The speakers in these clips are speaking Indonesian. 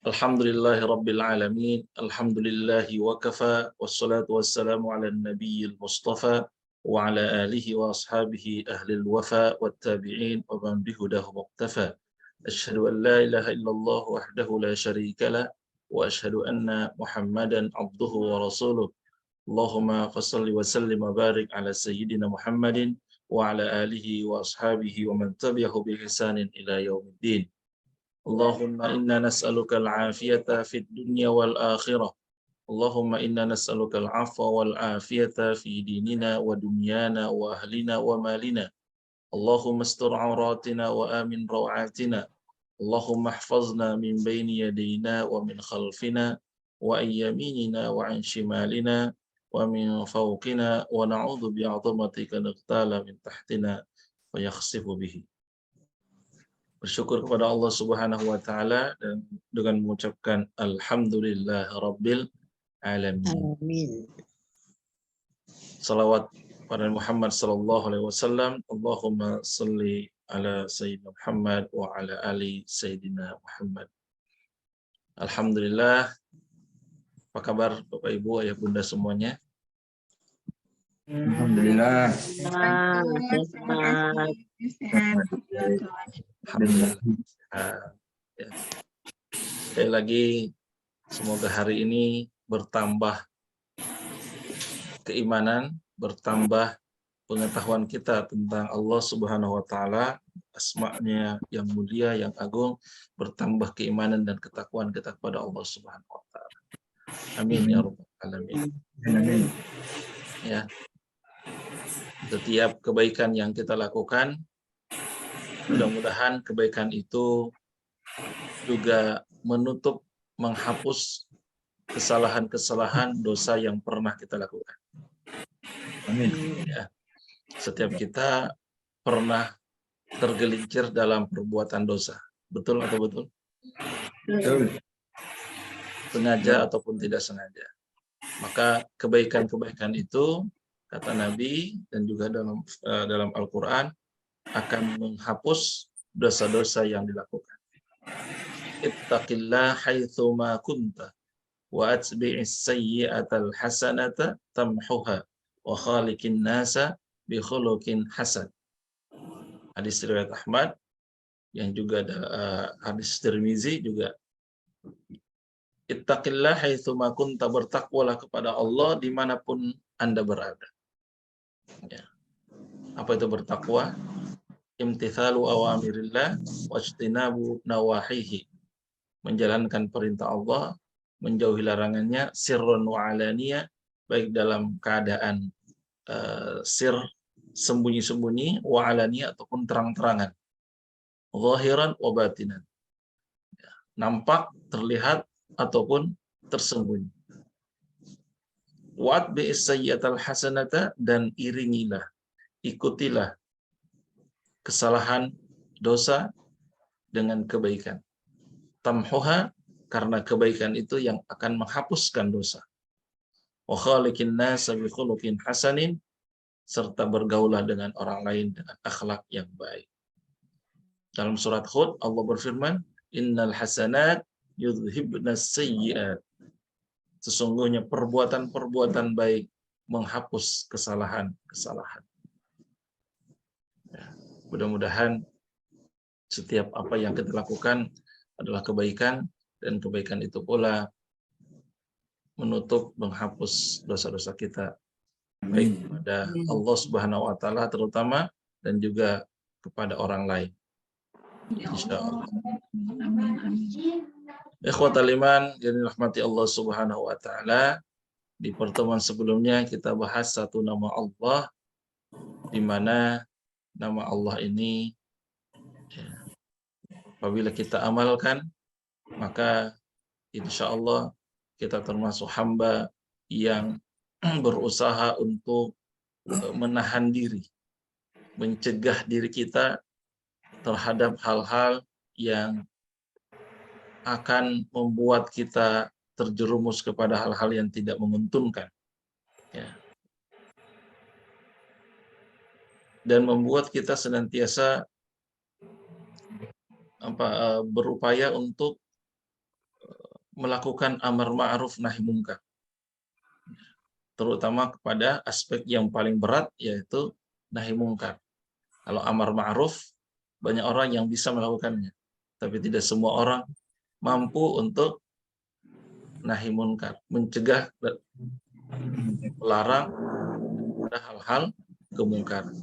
Alhamdulillahi Rabbil Alamin. Alhamdulillahi wa kafa. Wassalatu wassalamu ala nabiyil mustafa wa ala alihi wa ashabihi ahlil wafa wa tabi'in wa man bihudahu muqtafa. Ashhadu an la ilaha illallah wahdahu la sharika lah wa ashhadu anna Muhammadan abduhu wa rasuluh. Allahumma fassalli wa sallim wa barik ala sayyidina Muhammadin wa ala alihi wa ashabihi wa man tabi'ahu bi ihsanin ila yaumiddin. Allahumma inna nas'aluka al-afiyata fid dunya wal akhirah. Allahumma inna nas'aluka al-afwa wal afiyata fi dinina wa dunyana wa ahlina wa malina. Allahumma astur auratina wa amin rawatina. Allahumma ihfazna min bayni yadayna wa min khalfina wa an yaminina wa an shimalina wa min fawqina wa na'udzu bi'azamatika naghtala min tahtina wa yakhsifu bihi. Bersyukur kepada Allah Subhanahu wa taala dan dengan mengucapkan alhamdulillah rabbil alamin. Amin. Salawat pada Muhammad sallallahu alaihi wasallam. Allahumma salli ala sayyidina Muhammad wa ala ali sayyidina Muhammad. Alhamdulillah. Apa kabar Bapak Ibu, Ayah Bunda semuanya? Alhamdulillah. Alhamdulillah. Ya. Sekali lagi, semoga hari ini bertambah keimanan, bertambah pengetahuan kita tentang Allah Subhanahu wa taala, asma-Nya yang mulia, yang agung, bertambah keimanan dan ketakwaan kita kepada Allah Subhanahu wa taala. Amin ya rabbal alamin. Amin. Ya. Setiap kebaikan yang kita lakukan, mudah-mudahan kebaikan itu juga menutup, menghapus kesalahan-kesalahan dosa yang pernah kita lakukan. Amin. Ya. Setiap kita pernah tergelincir dalam perbuatan dosa. Betul atau betul? Betul. Sengaja ataupun tidak sengaja. Maka kebaikan-kebaikan itu, kata Nabi dan juga dalam Al-Quran, akan menghapus dosa-dosa yang dilakukan. Ittaqillah haitsu ma kunta wa atbi'is sayyi'atal hasanata tamhuha wa khaliqin nasa bi khuluqin hasan. Hadis riwayat Ahmad yang juga ada hadis Tirmizi juga. Ittaqillah haitsu ma kunta, bertakwalah kepada Allah dimanapun Anda berada. Ya. Apa itu bertakwa? Imtithalu awamirillah wajtinabu nawahihi. Menjalankan perintah Allah, menjauhi larangannya, sirrun wa alaniyah, baik dalam keadaan sir, sembunyi-sembunyi, wa alaniyah ataupun terang-terangan. Zahiran wa batinan. Ya. Nampak, terlihat ataupun tersembunyi. Wa'at bi'is sayyiatal hasanata, dan iringilah, ikutilah kesalahan dosa dengan kebaikan. Tamhuha, karena kebaikan itu yang akan menghapuskan dosa. Wa khaliqin nasa bi khuluqin hasanin, serta bergaulah dengan orang lain dengan akhlak yang baik. Dalam surat Hud Allah berfirman, innal hasanat yudhibnas sayyi'at. Sesungguhnya perbuatan-perbuatan baik menghapus kesalahan-kesalahan. Ya, mudah-mudahan setiap apa yang kita lakukan adalah kebaikan, dan kebaikan itu pula menutup, menghapus dosa-dosa kita, baik kepada Allah Subhanahu wa taala terutama, dan juga kepada orang lain. Insyaallah. Ikhwatal iman yang dirahmati Allah Subhanahu wa taala, di pertemuan sebelumnya kita bahas satu nama Allah, di mana nama Allah ini apabila kita amalkan, maka insya Allah kita termasuk hamba yang berusaha untuk menahan diri, mencegah diri kita terhadap hal-hal yang akan membuat kita terjerumus kepada hal-hal yang tidak menguntungkan. Ya. Dan membuat kita senantiasa berupaya untuk melakukan amar ma'ruf nahi munkar. Terutama kepada aspek yang paling berat, yaitu nahi munkar. Kalau amar ma'ruf, banyak orang yang bisa melakukannya, tapi tidak semua orang mampu untuk nahi munkar, mencegah, melarang pada hal-hal kemungkaran.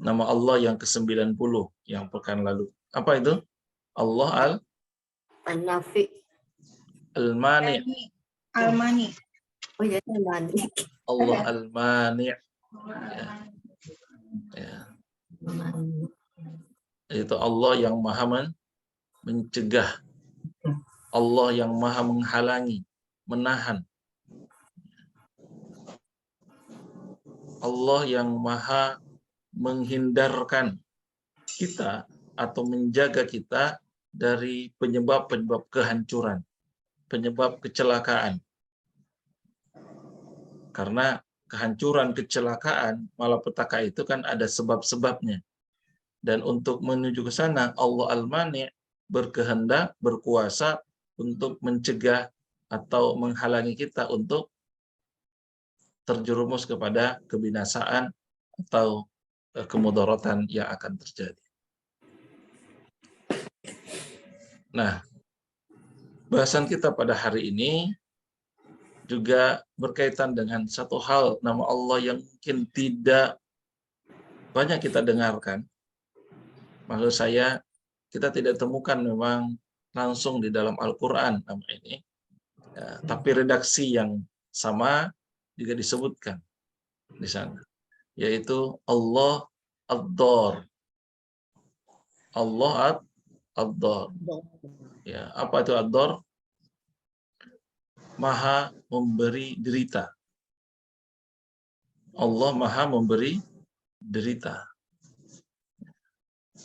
Nama Allah yang ke-90 yang pekan lalu. Apa itu? Allah An-Nafi. Al-Mani'. Al-Mani. Oh ya, Al-Mani. Allah Al-Mani'. Ya. Itu Allah yang maha mencegah. Allah yang maha menghalangi, menahan. Allah yang maha menghindarkan kita atau menjaga kita dari penyebab-penyebab kehancuran, penyebab kecelakaan. Karena kehancuran, kecelakaan, malapetaka itu kan ada sebab-sebabnya. Dan untuk menuju ke sana, Allah Al-Mani' berkehendak, berkuasa untuk mencegah atau menghalangi kita untuk terjerumus kepada kebinasaan atau kemudaratan yang akan terjadi. Nah, bahasan kita pada hari ini juga berkaitan dengan satu hal, nama Allah yang mungkin tidak banyak kita dengarkan. Maksud saya, kita tidak temukan memang langsung di dalam Al-Quran nama ini, ya, tapi redaksi yang sama juga disebutkan di sana, yaitu Allah Ad-Dar. Allah Ad-Dar. Ya, apa itu Ad-Dar? Maha memberi derita. Allah maha memberi derita.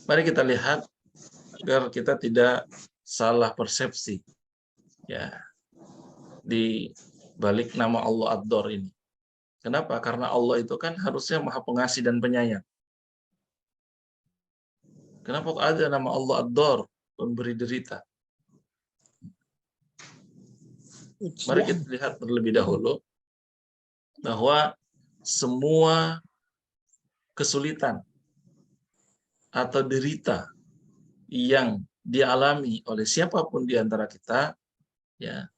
Mari kita lihat agar kita tidak salah persepsi, ya, di balik nama Allah Ad-Dar ini. Kenapa? Karena Allah itu kan harusnya maha pengasih dan penyayang. Kenapa ada nama Allah Ad-Dar, pemberi derita? Mari kita lihat terlebih dahulu bahwa semua kesulitan atau derita yang dialami oleh siapapun di antara kita, ya,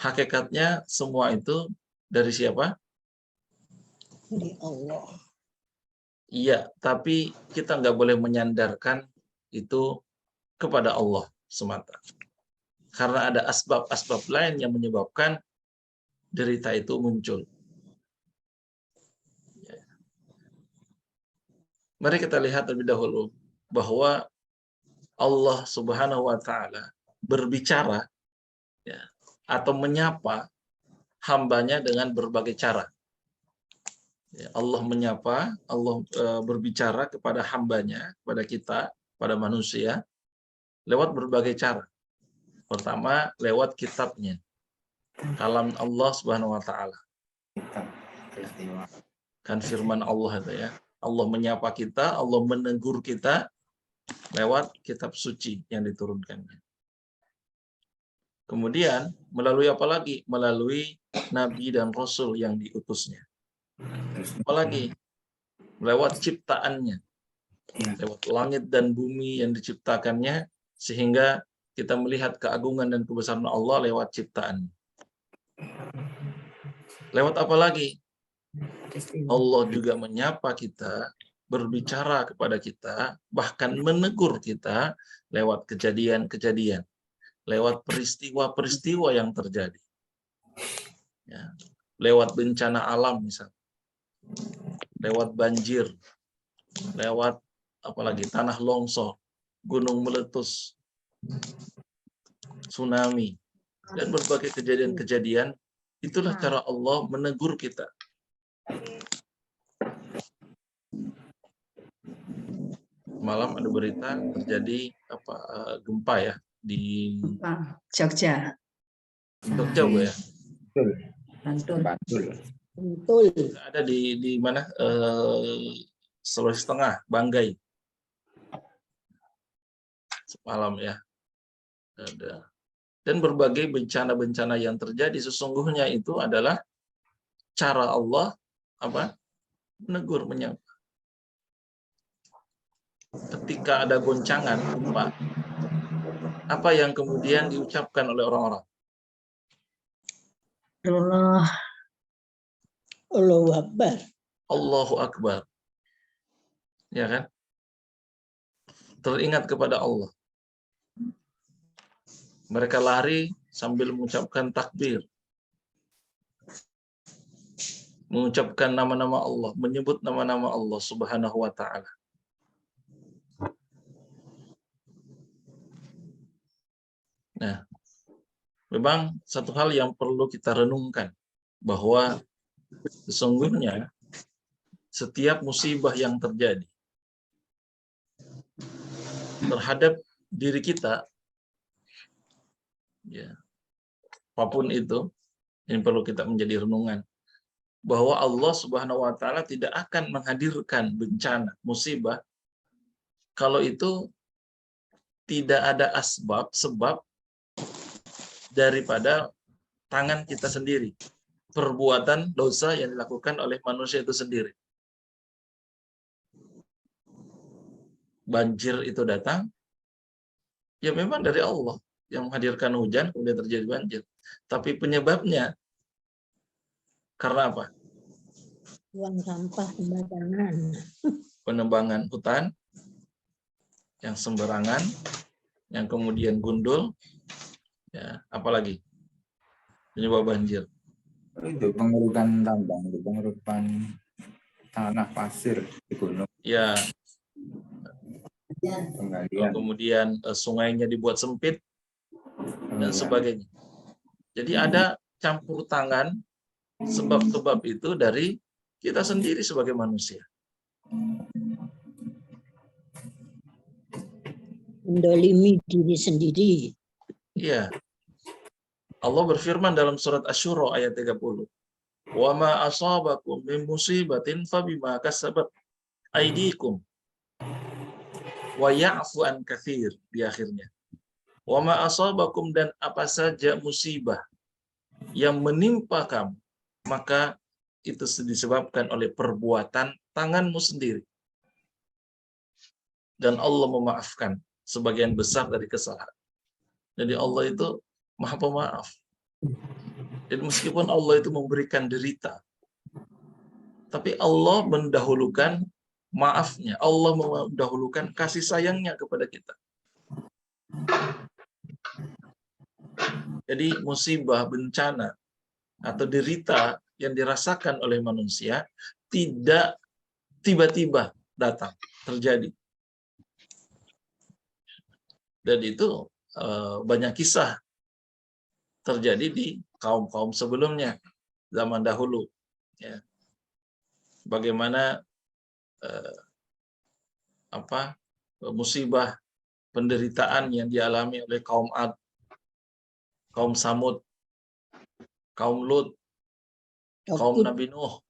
hakikatnya semua itu dari siapa? Dari Allah. Iya, tapi kita nggak boleh menyandarkan itu kepada Allah semata. Karena ada asbab-asbab lain yang menyebabkan derita itu muncul. Mari kita lihat terlebih dahulu bahwa Allah Subhanahu wa Ta'ala berbicara, ya, atau menyapa hambanya dengan berbagai cara. Ya, Allah menyapa, Allah berbicara kepada hambanya, kepada kita, pada manusia, lewat berbagai cara. Pertama, lewat kitabnya, kalam Allah Subhanahu wa Ta'ala. Kan firman Allah itu, ya. Allah menyapa kita, Allah menegur kita lewat kitab suci yang diturunkannya. Kemudian melalui apa lagi? Melalui nabi dan rasul yang diutusnya. Apalagi? Lewat ciptaannya. Lewat langit dan bumi yang diciptakannya, sehingga kita melihat keagungan dan kebesaran Allah lewat ciptaan. Lewat apa lagi? Allah juga menyapa kita, berbicara kepada kita, bahkan menegur kita lewat kejadian-kejadian, lewat peristiwa-peristiwa yang terjadi. Ya. Lewat bencana alam misalnya, lewat banjir, lewat apalagi tanah longsor, gunung meletus, tsunami, dan berbagai kejadian-kejadian. Itulah cara Allah menegur kita. Malam ada berita terjadi gempa, ya, di Jogja. Jogja, Bu, ya. Bantul. Ada di mana? Sulawesi Tengah, Banggai. semalam ya. Ada. Dan berbagai bencana-bencana yang terjadi sesungguhnya itu adalah cara Allah menegur, menyapa. Ketika ada goncangan gempa, apa yang kemudian diucapkan oleh orang-orang? Allahu Akbar. Allahu Akbar. Ya kan? Teringat kepada Allah. Mereka lari sambil mengucapkan takbir. Mengucapkan nama-nama Allah, menyebut nama-nama Allah Subhanahu wa taala. Nah, memang satu hal yang perlu kita renungkan bahwa sesungguhnya setiap musibah yang terjadi terhadap diri kita, ya, apapun itu, ini perlu kita menjadi renungan bahwa Allah Subhanahu wa taala tidak akan menghadirkan bencana, musibah kalau itu tidak ada sebab daripada tangan kita sendiri, perbuatan dosa yang dilakukan oleh manusia itu sendiri. Banjir itu datang, ya memang dari Allah yang menghadirkan hujan, kemudian terjadi banjir. Tapi penyebabnya karena apa? Buang sampah sembarangan. Penebangan hutan yang sembarangan, yang kemudian gundul, ya, apalagi penyebab banjir. Itu pengerukan tambang, itu pengerukan tanah pasir di gunung. Ya, Penggalian. kemudian sungainya dibuat sempit dan sebagainya. Jadi ada campur tangan sebab-sebab itu dari kita sendiri sebagai manusia. Mendolimi diri sendiri. Iya. Allah berfirman dalam surat Asy-Syura ayat 30. Wa ma asabakum min musibatin fabima kasabat aydikum wa ya'fu an katsir, di akhirnya. Wa ma asabakum, dan apa saja musibah yang menimpa kamu, maka itu disebabkan oleh perbuatan tanganmu sendiri. Dan Allah memaafkan sebagian besar dari kesalahan. Jadi Allah itu Maha Pemaaf. Dan meskipun Allah itu memberikan derita, tapi Allah mendahulukan maafnya. Allah mendahulukan kasih sayangnya kepada kita. Jadi musibah, bencana, atau derita yang dirasakan oleh manusia tidak tiba-tiba datang, terjadi. Dan itu banyak kisah terjadi di kaum-kaum sebelumnya, zaman dahulu. Ya. Bagaimana musibah, penderitaan yang dialami oleh kaum Ad, kaum Samud, kaum Lut, kaum Nabi Nuh.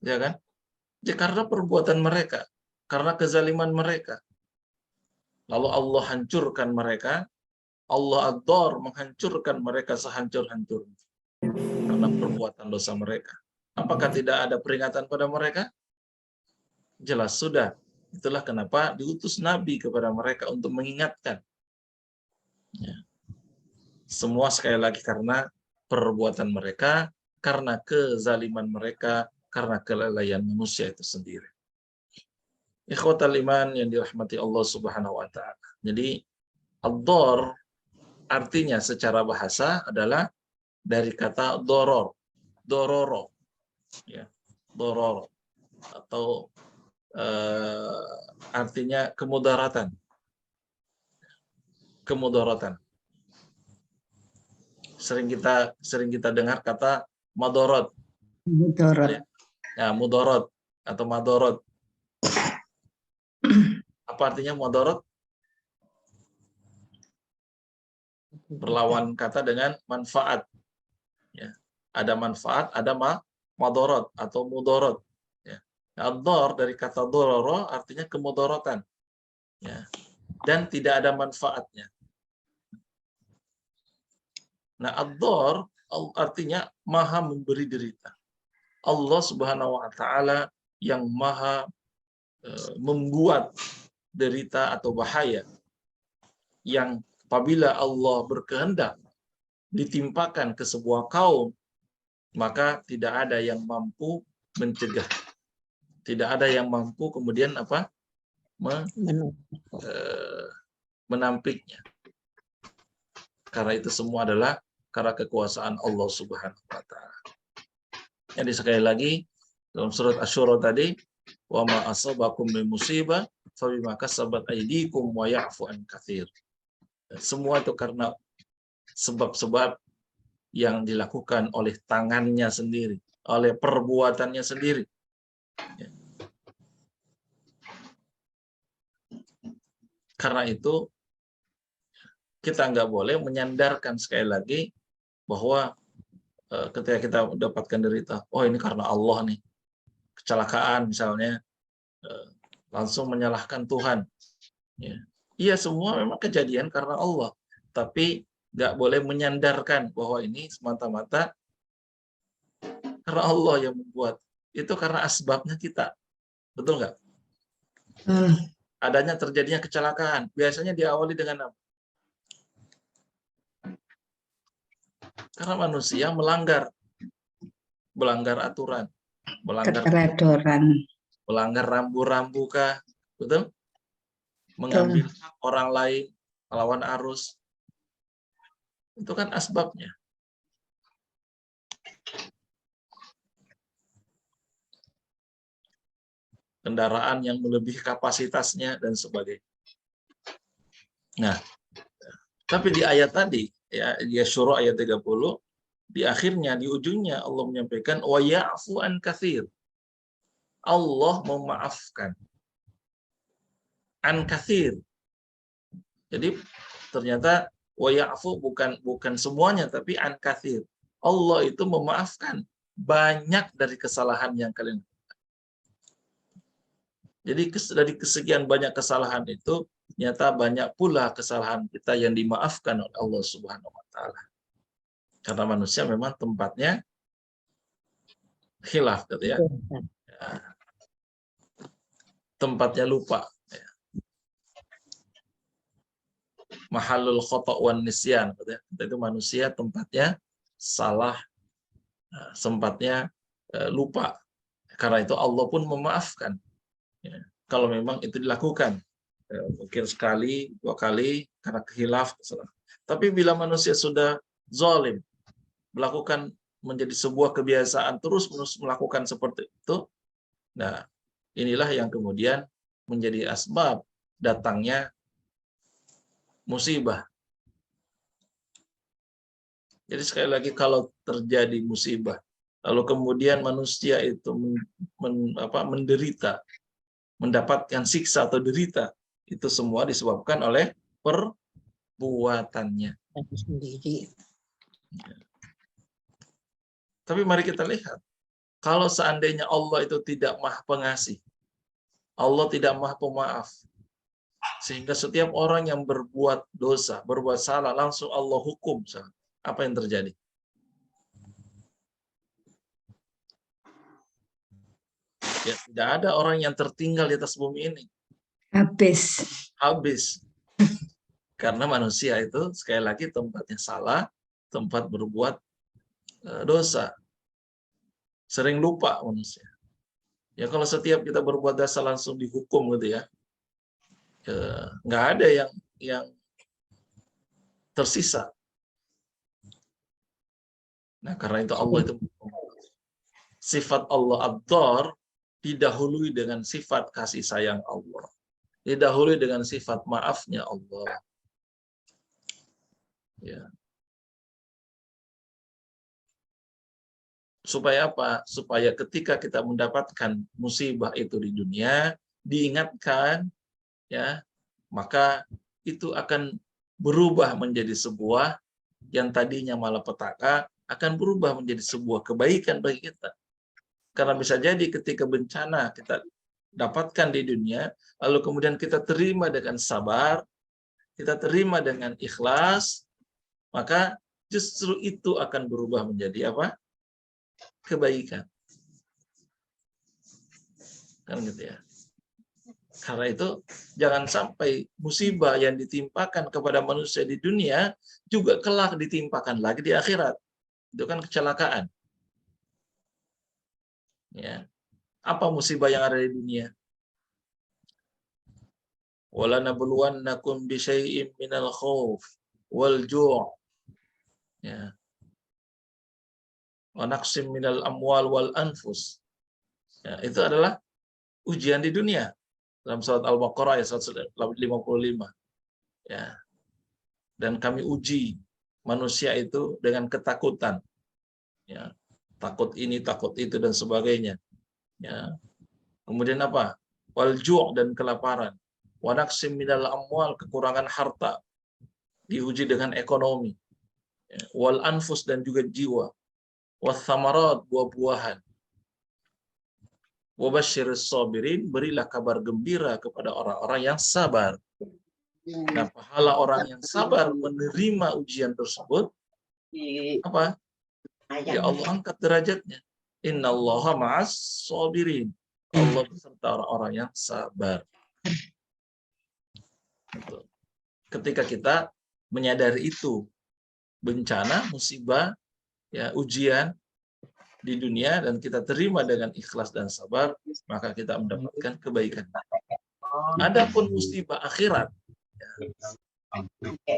Ya kan? Ya, karena perbuatan mereka, karena kezaliman mereka. Lalu Allah hancurkan mereka, Allah ad-dar, menghancurkan mereka sehancur-hancurnya karena perbuatan dosa mereka. Apakah tidak ada peringatan pada mereka? Jelas sudah. Itulah kenapa diutus Nabi kepada mereka untuk mengingatkan. Ya. Semua sekali lagi karena perbuatan mereka, karena kezaliman mereka, karena kelalaian manusia itu sendiri. Ikhwatal iman yang dirahmati Allah Subhanahu wa taala. Jadi ad-dar artinya secara bahasa adalah dari kata doror, dororo, ya, doror, atau artinya kemudaratan, kemudaratan. Sering kita dengar kata madorot, Mudarat. ya, mudorot atau madorot. Apa artinya madorot? Berlawan kata dengan manfaat. Ya. Ada manfaat, ada madorot atau mudorot. Ya. Ad-dar dari kata dororo artinya kemudorotan. Ya. dan tidak ada manfaatnya. Nah, ad-dhar artinya maha memberi derita. Allah Subhanahu wa taala yang maha membuat derita atau bahaya yang apabila Allah berkehendak ditimpakan ke sebuah kaum, maka tidak ada yang mampu mencegah. Tidak ada yang mampu kemudian menampiknya. Karena itu semua adalah karena kekuasaan Allah Subhanahu wa taala. Jadi sekali lagi dalam surat Asy-Syura tadi, wa ma asabakum min musibah fa bima kasabat aydikum wa ya'fu an katsir. Semua itu karena sebab-sebab yang dilakukan oleh tangannya sendiri, oleh perbuatannya sendiri. Karena itu kita nggak boleh menyandarkan sekali lagi bahwa ketika kita mendapatkan derita, oh ini karena Allah nih, kecelakaan misalnya, langsung menyalahkan Tuhan. Iya, semua memang kejadian karena Allah, tapi nggak boleh menyandarkan bahwa ini semata-mata karena Allah yang membuat. Itu karena asbabnya kita, betul nggak? Adanya terjadinya kecelakaan biasanya diawali dengan apa? Karena manusia melanggar aturan, melanggar rambu-rambu kah, betul? Mengambil hak orang lain, melawan arus, itu kan asbabnya. Kendaraan yang melebihi kapasitasnya dan sebagainya. Nah, tapi di ayat tadi, ya Syura ayat 30, di akhirnya, di ujungnya Allah menyampaikan wa ya'fu an katsir. Allah memaafkan an katsir. Jadi ternyata wa ya'fu bukan semuanya, tapi an katsir. Allah itu memaafkan banyak dari kesalahan yang kalian. Jadi dari kesekian banyak kesalahan itu, ternyata banyak pula kesalahan kita yang dimaafkan oleh Allah Subhanahu wa taala. Karena manusia memang tempatnya khilaf gitu ya. Tempatnya lupa. Mahallul khata' wan nisyan gitu ya. Itu manusia tempatnya salah, tempatnya lupa. Karena itu Allah pun memaafkan. Ya, kalau memang itu dilakukan, mungkin sekali, 2 kali karena khilaf. Tapi bila manusia sudah zalim, melakukan menjadi sebuah kebiasaan terus-menerus melakukan seperti itu, nah inilah yang kemudian menjadi asbab datangnya musibah. Jadi sekali lagi, kalau terjadi musibah, lalu kemudian manusia itu menderita, mendapatkan siksa atau derita, itu semua disebabkan oleh perbuatannya sendiri. Tapi mari kita lihat, kalau seandainya Allah itu tidak maha pengasih, Allah tidak maha pemaaf, sehingga setiap orang yang berbuat dosa, berbuat salah, langsung Allah hukum, apa yang terjadi? Ya, tidak ada orang yang tertinggal di atas bumi ini. Habis. Karena manusia itu sekali lagi tempatnya salah, tempat berbuat dosa. Sering lupa manusia. Ya kalau setiap kita berbuat dosa langsung dihukum gitu ya. Nggak ada yang tersisa. Nah, karena itu Allah itu sifat Allah ad-dhar didahului dengan sifat kasih sayang Allah. Didahului dengan sifat maafnya Allah. Ya. Supaya apa? Supaya ketika kita mendapatkan musibah itu di dunia, diingatkan, ya, maka itu akan berubah menjadi sebuah yang tadinya malapetaka, akan berubah menjadi sebuah kebaikan bagi kita. Karena bisa jadi ketika bencana kita dapatkan di dunia, lalu kemudian kita terima dengan sabar, kita terima dengan ikhlas, maka justru itu akan berubah menjadi apa? Kebaikan. Kan gitu ya. Karena itu jangan sampai musibah yang ditimpakan kepada manusia di dunia juga kelak ditimpakan lagi di akhirat. Itu kan kecelakaan. Ya. Apa musibah yang ada di dunia? Wala nabluwannakum bisyai'im minal khauf wal ju'. Ya. Wa naqsim minal amwal wal anfus. Ya, itu adalah ujian di dunia. Dalam surat Al-Baqarah ayat 155. Ya. Dan kami uji manusia itu dengan ketakutan. Ya. Takut ini, takut itu dan sebagainya. Ya. Kemudian apa? Wal ju' dan kelaparan. Wa naqsim minal amwal, kekurangan harta. Diuji dengan ekonomi. Ya. Wal anfus dan juga jiwa. Wath thamarat, buah-buahan. Wabasyiris sabirin, berilah kabar gembira kepada orang-orang yang sabar. Nah, pahala orang yang sabar menerima ujian tersebut, apa? Ya Allah angkat derajatnya. Innallaha ma'as sabirin. Allah beserta orang-orang yang sabar. Ketika kita menyadari itu, bencana, musibah, ya, ujian di dunia, dan kita terima dengan ikhlas dan sabar, maka kita mendapatkan kebaikan. Adapun musibah akhirat, ya,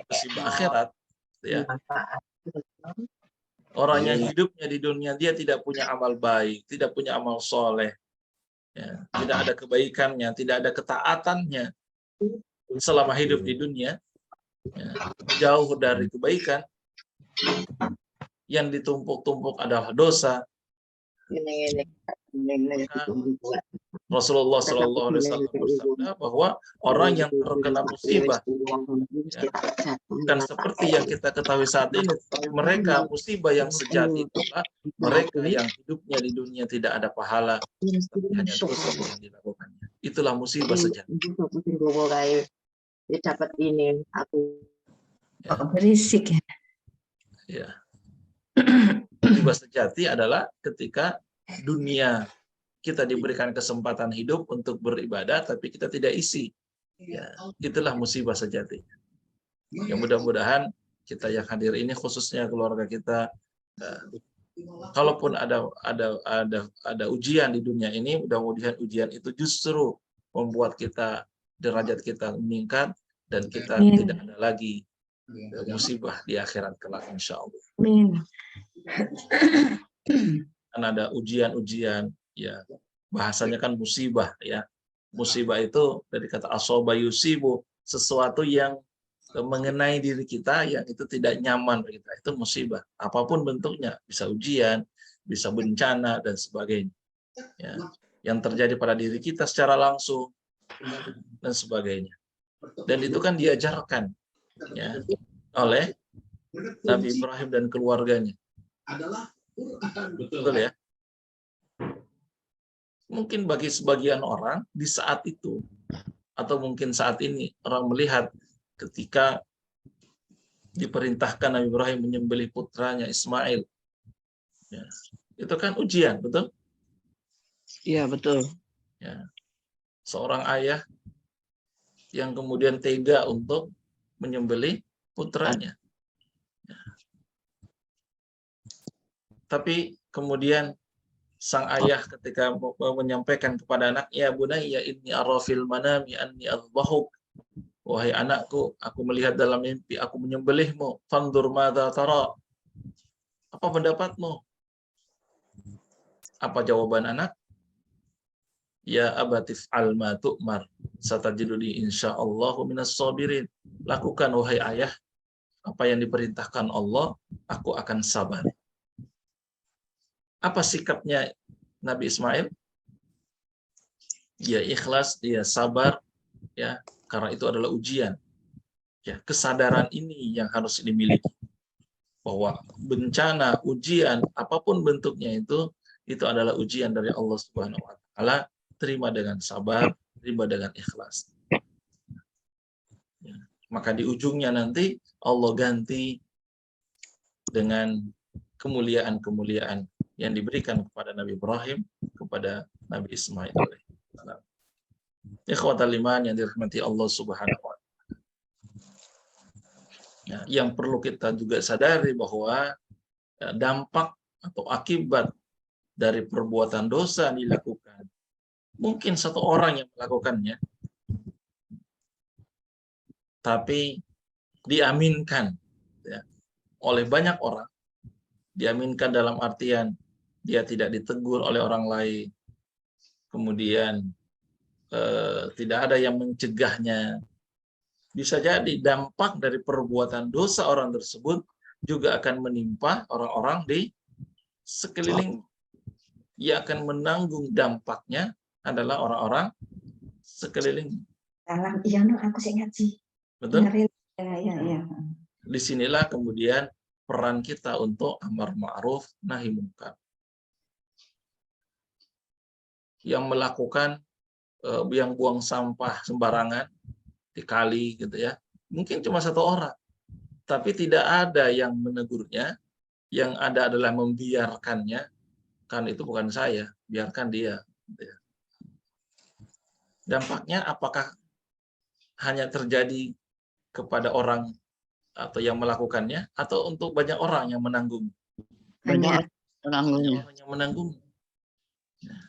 musibah akhirat, ya, orang yang hidupnya di dunia dia tidak punya amal baik, tidak punya amal soleh, ya, tidak ada kebaikannya, tidak ada ketaatannya selama hidup di dunia, ya, jauh dari kebaikan, yang ditumpuk-tumpuk adalah dosa. Rasulullah SAW bersabda bahwa orang yang terkena musibah, ya, bukan seperti yang kita ketahui saat ini, tapi mereka musibah yang sejati itulah mereka yang hidupnya di dunia tidak ada pahala, tapi hanya dosa yang dilakukannya. Itulah musibah sejati. Dapat ini aku Berisik ya. Ya. Musibah sejati adalah ketika dunia kita diberikan kesempatan hidup untuk beribadah, tapi kita tidak isi. Ya, itulah musibah sejati. Ya, mudah-mudahan kita yang hadir ini, khususnya keluarga kita, kalaupun ada ujian di dunia ini, mudah-mudahan ujian itu justru membuat kita, derajat kita meningkat, dan kita tidak ada lagi musibah di akhirat kelak, insya Allah. Kan ada ujian-ujian, ya, bahasanya kan musibah, ya. Musibah itu dari kata asoba yusibu, sesuatu yang mengenai diri kita yang itu tidak nyaman bagi kita, itu musibah. Apapun bentuknya, bisa ujian, bisa bencana dan sebagainya. Ya, yang terjadi pada diri kita secara langsung dan sebagainya. Dan itu kan diajarkan, ya, oleh Nabi Ibrahim dan keluarganya. Betul ya. Mungkin bagi sebagian orang di saat itu, atau mungkin saat ini, orang melihat ketika diperintahkan Nabi Ibrahim menyembelih putranya Ismail, ya, itu kan ujian, betul? Iya, betul. Ya. Seorang ayah yang kemudian tega untuk menyembelih putranya. Ya. Tapi kemudian sang ayah ketika menyampaikan kepada anak, ya bunayya inni ara fil manami anni adhbahuk, wahai anakku, aku melihat dalam mimpi aku menyembelihmu, fandur madza tara, apa pendapatmu? Apa jawaban anak? Ya abatif al ma tu'mar, satajiduni insyaallahu minas sabirin. Lakukan wahai ayah apa yang diperintahkan Allah, aku akan sabar. Apa sikapnya Nabi Ismail? Dia ikhlas, dia sabar, ya, karena itu adalah ujian. Ya, kesadaran ini yang harus dimiliki, bahwa bencana, ujian, apapun bentuknya itu adalah ujian dari Allah Subhanahu wa taala. Terima dengan sabar, terima dengan ikhlas. Ya. Maka di ujungnya nanti Allah ganti dengan kemuliaan-kemuliaan yang diberikan kepada Nabi Ibrahim, kepada Nabi Ismail alaihissalam. Ikhwatal iman yang dirahmati Allah Subhanahu wa taala. Ya, yang perlu kita juga sadari bahwa dampak atau akibat dari perbuatan dosa yang dilakukan, mungkin satu orang yang melakukannya, tapi diaminkan ya, oleh banyak orang. Diaminkan dalam artian dia tidak ditegur oleh orang lain, kemudian tidak ada yang mencegahnya. Bisa jadi dampak dari perbuatan dosa orang tersebut juga akan menimpa orang-orang di sekeliling. Yang akan menanggung dampaknya adalah orang-orang sekeliling. Dalam iya no aku sih ngaji. Betul? Ya. Disinilah kemudian peran kita untuk amar ma'ruf nahi munkar. Yang melakukan yang buang sampah sembarangan di kali gitu ya, mungkin cuma satu orang, tapi tidak ada yang menegurnya, yang ada adalah membiarkannya. Kan itu bukan saya, biarkan dia gitu ya. Dampaknya apakah hanya terjadi kepada orang atau yang melakukannya, atau untuk banyak orang yang menanggung? Banyak menanggungnya. Orang yang menanggung. Nah.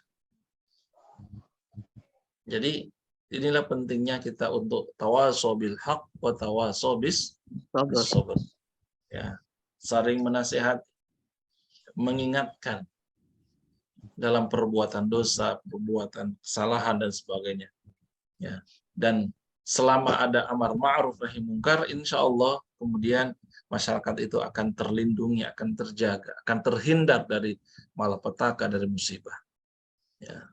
Jadi inilah pentingnya kita untuk tawasau bil haq wa tawasau bis sabr. Ya, saling menasihat, mengingatkan dalam perbuatan dosa, perbuatan kesalahan dan sebagainya. Ya. Dan selama ada amar ma'ruf nahi munkar, insya Allah kemudian masyarakat itu akan terlindungi, akan terjaga, akan terhindar dari malapetaka, dari musibah. Ya.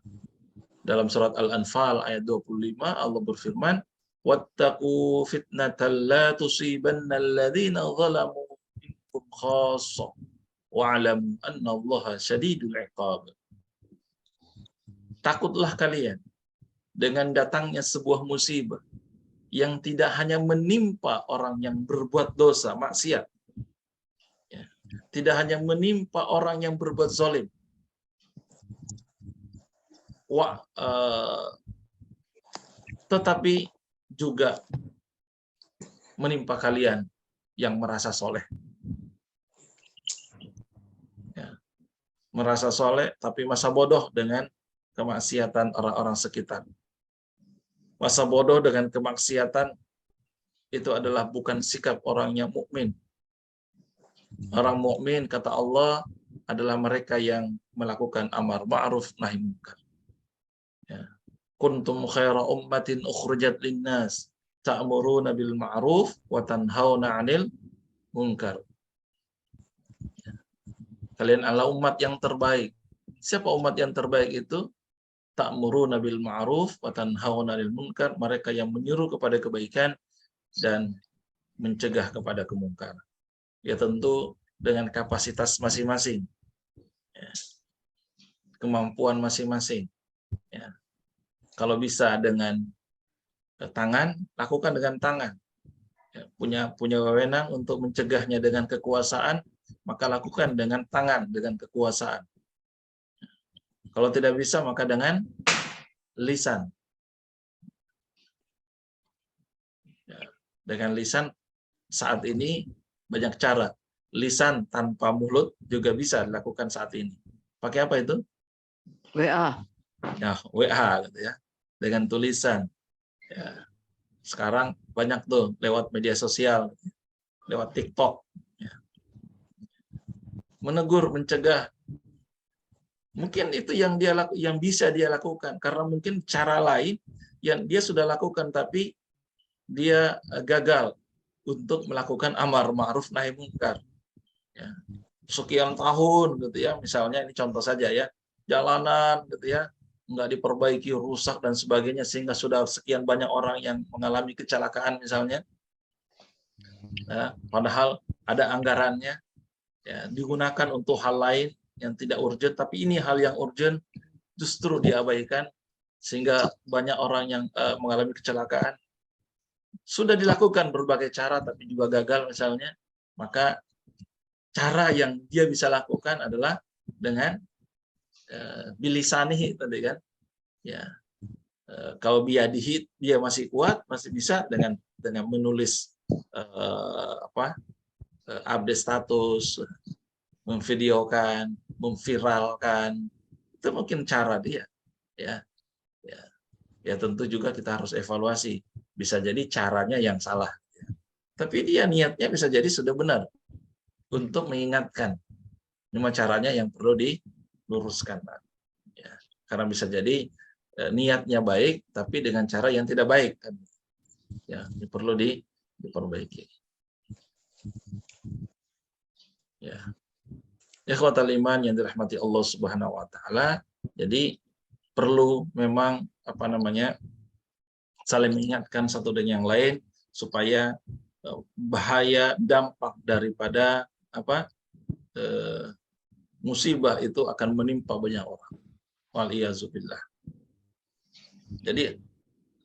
Dalam surat Al-Anfal ayat 25 Allah berfirman, "Wattaqu fitnatal la tusibanna alladhina zalamu minkum khassa wa'lamu annallaha syadidul 'iqab." Takutlah kalian dengan datangnya sebuah musibah yang tidak hanya menimpa orang yang berbuat dosa, maksiat. Ya. Tidak hanya menimpa orang yang berbuat zalim. Tetapi juga menimpa kalian yang merasa soleh. Ya. Merasa soleh tapi masa bodoh dengan kemaksiatan orang-orang sekitar. Masa bodoh dengan kemaksiatan itu adalah bukan sikap orang yang mukmin. Orang mukmin kata Allah adalah mereka yang melakukan amar ma'ruf nahi munkar. Ya. Kuntum khaira ummatin ukhrijat linnas ta'muruna bil ma'ruf wa tanhauna 'anil munkar. Ya. Kalian adalah umat yang terbaik. Siapa umat yang terbaik itu? Ta'muruna bil ma'ruf wa tanhauna 'anil munkar, mereka yang menyuruh kepada kebaikan dan mencegah kepada kemungkaran. Ya tentu dengan kapasitas masing-masing. Ya. Kemampuan masing-masing. Ya. Kalau bisa dengan tangan, lakukan dengan tangan. Ya, punya wewenang untuk mencegahnya dengan kekuasaan, maka lakukan dengan tangan, dengan kekuasaan. Kalau tidak bisa, maka dengan lisan. Ya, dengan lisan saat ini banyak cara. Lisan tanpa mulut juga bisa dilakukan saat ini. Pakai apa itu? WA. Ya, WA gitu ya. Dengan tulisan. Ya. Sekarang banyak tuh lewat media sosial, lewat TikTok. Ya. Menegur, mencegah. Mungkin itu yang bisa dia lakukan, karena mungkin cara lain yang dia sudah lakukan tapi dia gagal untuk melakukan amar ma'ruf nahi munkar. Ya. Sekian tahun gitu ya, misalnya ini contoh saja ya, jalanan gitu ya, nggak diperbaiki, rusak dan sebagainya, sehingga sudah sekian banyak orang yang mengalami kecelakaan misalnya. Nah, padahal ada anggarannya, ya, digunakan untuk hal lain yang tidak urgent, tapi ini hal yang urgent justru diabaikan sehingga banyak orang yang mengalami kecelakaan. sudah dilakukan berbagai cara tapi juga gagal misalnya, maka cara yang dia bisa lakukan adalah dengan bilisanihi tadi kan, ya. Kalau biadihi dia masih kuat, masih bisa dengan menulis update status, memvideokan, memviralkan, itu mungkin cara dia, ya. Ya tentu juga kita harus evaluasi, bisa jadi caranya yang salah, tapi dia niatnya bisa jadi sudah benar untuk mengingatkan, cuma caranya yang perlu diluruskan, ya. Karena bisa jadi niatnya baik, tapi dengan cara yang tidak baik, kan? Ya, ini perlu diperbaiki. Ya, ikhwatal iman yang dirahmati Allah Subhanahu Wa Taala. Jadi perlu memang saling mengingatkan satu dengan yang lain supaya bahaya dampak daripada musibah itu akan menimpa banyak orang. Waliyazubillah. Jadi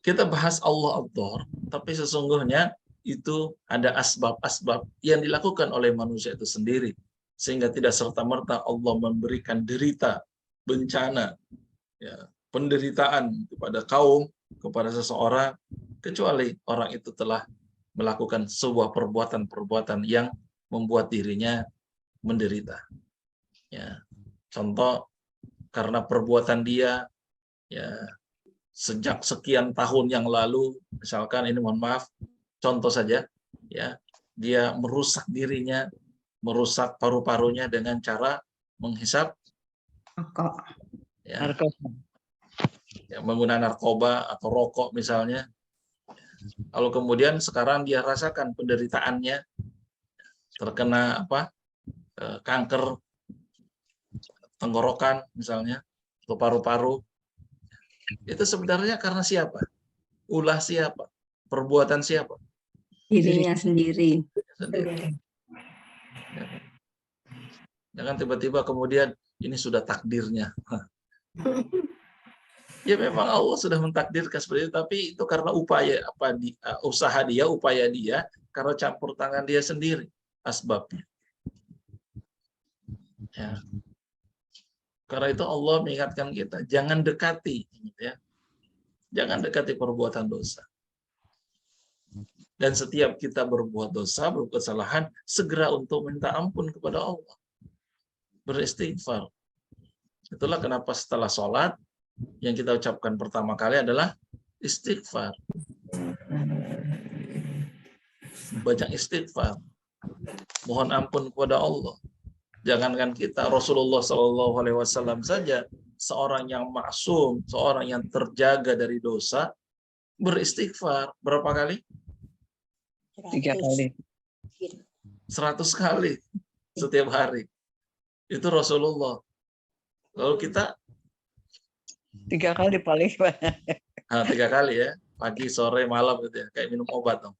kita bahas Allah Akbar, tapi sesungguhnya itu ada asbab-asbab yang dilakukan oleh manusia itu sendiri, sehingga tidak serta-merta Allah memberikan derita, bencana, ya, penderitaan kepada kaum, kepada seseorang, kecuali orang itu telah melakukan sebuah perbuatan-perbuatan yang membuat dirinya menderita. Ya, contoh, karena perbuatan dia, ya, sejak sekian tahun yang lalu, misalkan ini mohon maaf, contoh saja, ya, dia merusak dirinya, merusak paru-parunya dengan cara menghisap Rokok. ya, menggunakan narkoba atau rokok misalnya. Lalu kemudian sekarang dia rasakan penderitaannya, terkena kanker tenggorokan misalnya, atau paru-paru. Itu sebenarnya karena siapa? Ulah siapa? Perbuatan siapa? Dirinya sendiri. Sendiri. Jangan tiba-tiba kemudian ini sudah takdirnya. Ya memang Allah sudah mentakdirkan seperti itu, tapi itu karena usaha dia, upaya dia, karena campur tangan dia sendiri asbabnya. Ya. Karena itu Allah mengingatkan kita, jangan dekati, ya. Jangan dekati perbuatan dosa. Dan setiap kita berbuat dosa, berbuat kesalahan, segera untuk minta ampun kepada Allah. Beristighfar. Itulah kenapa setelah sholat, yang kita ucapkan pertama kali adalah istighfar. Banyak istighfar. Mohon ampun kepada Allah. Jangankan kita, Rasulullah SAW saja, seorang yang maksum, seorang yang terjaga dari dosa, beristighfar berapa kali? 3 kali. 100 kali setiap hari. Itu Rasulullah. Lalu kita 3 kali paling banyak. 3 kali ya, pagi, sore, malam gitu ya, kayak minum obat dong.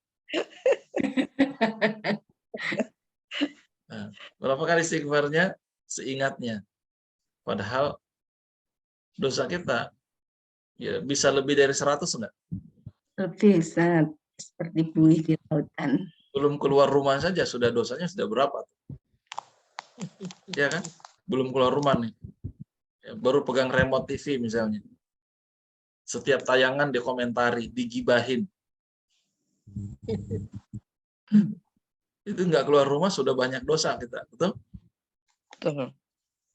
Nah, berapa kali istighfarnya? Seingatnya. Padahal dosa kita ya bisa lebih dari 100 enggak? Lebih saat seperti buih di lautan. Belum keluar rumah saja sudah dosanya sudah berapa? Ya kan? Belum keluar rumah nih. Ya, baru pegang remote TV misalnya. Setiap tayangan dikomentari, digibahin. Itu nggak keluar rumah sudah banyak dosa kita, betul? Betul.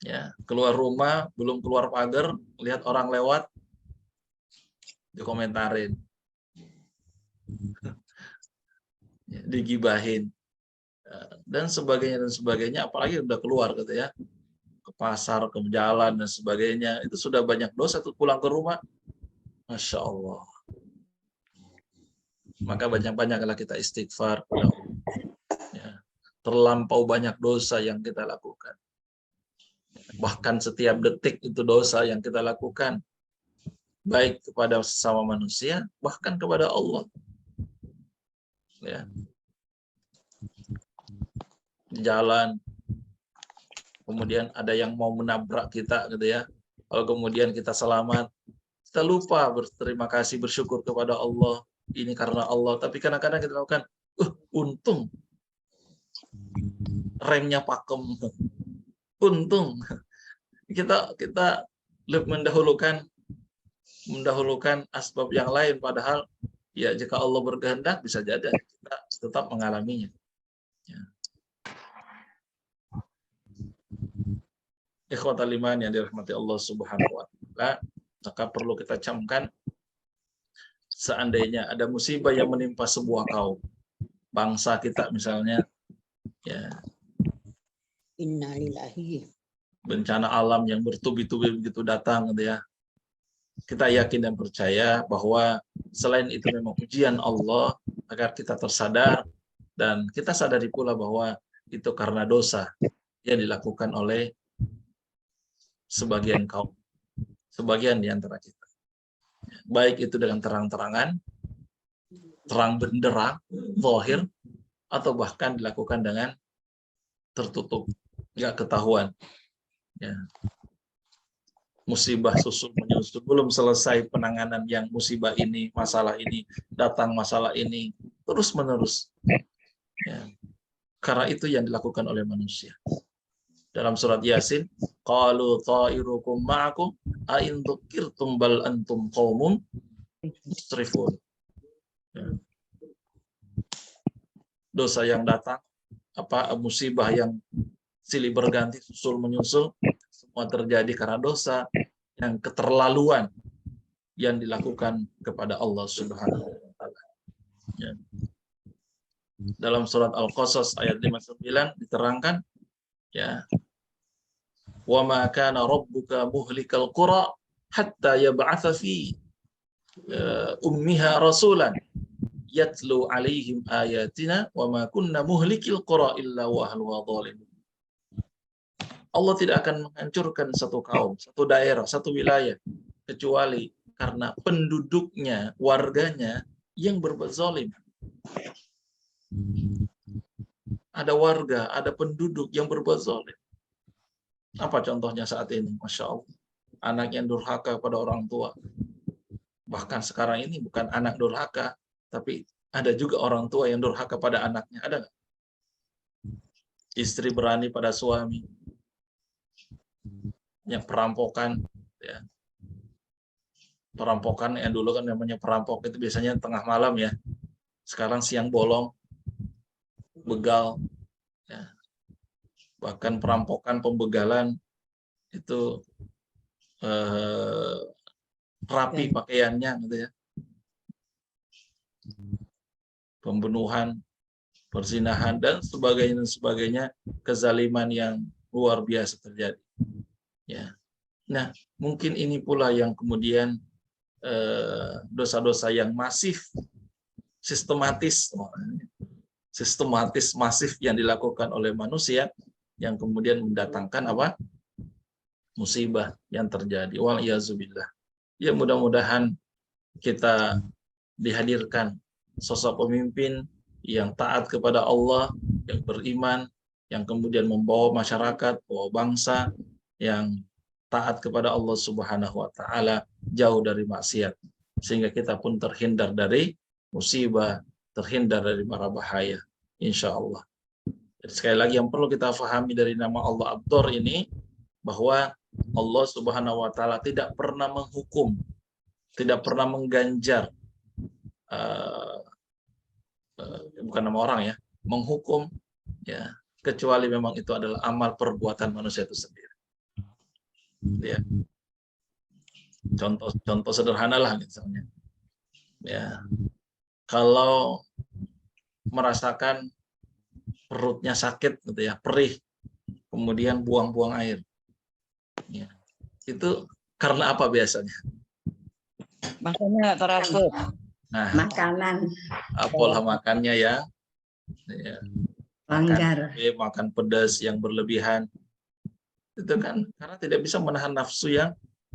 Ya, keluar rumah, belum keluar pagar, lihat orang lewat, dikomentarin. Ya, digibahin. Dan sebagainya, apalagi udah keluar gitu ya. Ke pasar, ke jalan, dan sebagainya. Itu sudah banyak dosa tuh pulang ke rumah. Masya Allah. Maka banyak-banyaklah kita istighfar kepada Allah. Ya, terlampau banyak dosa yang kita lakukan. Bahkan setiap detik itu dosa yang kita lakukan. Baik kepada sesama manusia, bahkan kepada Allah. Ya. Di jalan, kemudian ada yang mau menabrak kita gitu ya. Kalau kemudian kita selamat, kita lupa berterima kasih, bersyukur kepada Allah. ini karena Allah. Tapi kadang-kadang kita lakukan, untung remnya pakem, untung kita mendahulukan asbab yang lain, padahal ya jika Allah berkehendak bisa jadi kita tetap mengalaminya. Ya. Ikhwatal iman yang dirahmati Allah Subhanahu wa taala, maka perlu kita camkan, seandainya ada musibah yang menimpa sebuah kaum, bangsa kita misalnya, ya, Innalillahi. bencana alam yang bertubi-tubi begitu datang, gitu ya. Kita yakin dan percaya bahwa selain itu memang ujian Allah agar kita tersadar, dan kita sadari pula bahwa itu karena dosa yang dilakukan oleh sebagian kaum, sebagian di antara kita. Baik itu dengan terang-terangan, terang benderang, zahir, atau bahkan dilakukan dengan tertutup, nggak ketahuan. Ya. Musibah susul menyusul, belum selesai penanganan yang musibah ini, masalah ini, datang masalah ini, terus menerus. Ya. Karena itu yang dilakukan oleh manusia. Dalam surat Yasin, qalu ta'irukum ma'akum a in dzukirtum bal antum qaumun musrifun. Ya. Dosa yang datang, musibah yang silih berganti, susul menyusul, semua terjadi karena dosa yang keterlaluan yang dilakukan kepada Allah Subhanahu wa taala. Ya. Dalam surat Al-Qasas ayat 59 diterangkan, ya, wa ma kana rabbuka muhlikal qura hatta yab'atsa fi ummiha rasulan yatlu alaihim ayatina wa ma kunna muhlikil qura illa wa ahluha zalimun. Allah tidak akan menghancurkan satu kaum, satu daerah, satu wilayah kecuali karena penduduknya, warganya yang berbuat zalim. Ada warga, ada penduduk yang berbuat zalim. Apa contohnya saat ini? Masya Allah. Anak yang durhaka pada orang tua. Bahkan sekarang ini bukan anak durhaka, tapi ada juga orang tua yang durhaka pada anaknya. Ada nggak? Istri berani pada suami. Yang perampokan, ya. Perampokan yang dulu kan namanya perampok itu biasanya tengah malam, ya. Sekarang siang bolong, begal, ya. Bahkan perampokan, pembegalan itu rapi pakaiannya, gitu ya. Pembunuhan, perzinahan dan sebagainya, kezaliman yang luar biasa terjadi. Ya. Nah, mungkin ini pula yang kemudian dosa-dosa yang masif, sistematis, masif yang dilakukan oleh manusia yang kemudian mendatangkan musibah yang terjadi. Wal iazubillah. Ya, mudah-mudahan kita dihadirkan sosok pemimpin yang taat kepada Allah, yang beriman, yang kemudian membawa masyarakat, membawa bangsa yang taat kepada Allah Subhanahu wa taala, jauh dari maksiat, sehingga kita pun terhindar dari musibah, terhindar dari mara bahaya, insya Allah. Jadi sekali lagi yang perlu kita pahami dari nama Allah Abdur ini, bahwa Allah Subhanahu wa taala tidak pernah menghukum, tidak pernah mengganjar, bukan nama orang, ya, menghukum, ya, kecuali memang itu adalah amal perbuatan manusia itu sendiri. Ya. Contoh sederhana lah misalnya, ya, kalau merasakan perutnya sakit, gitu ya, perih, kemudian buang-buang air, ya, itu karena apa biasanya? Makanya teratur. Nah, Makanan pola makannya ya, langgar. makan pedas yang berlebihan, itu kan karena tidak bisa menahan nafsu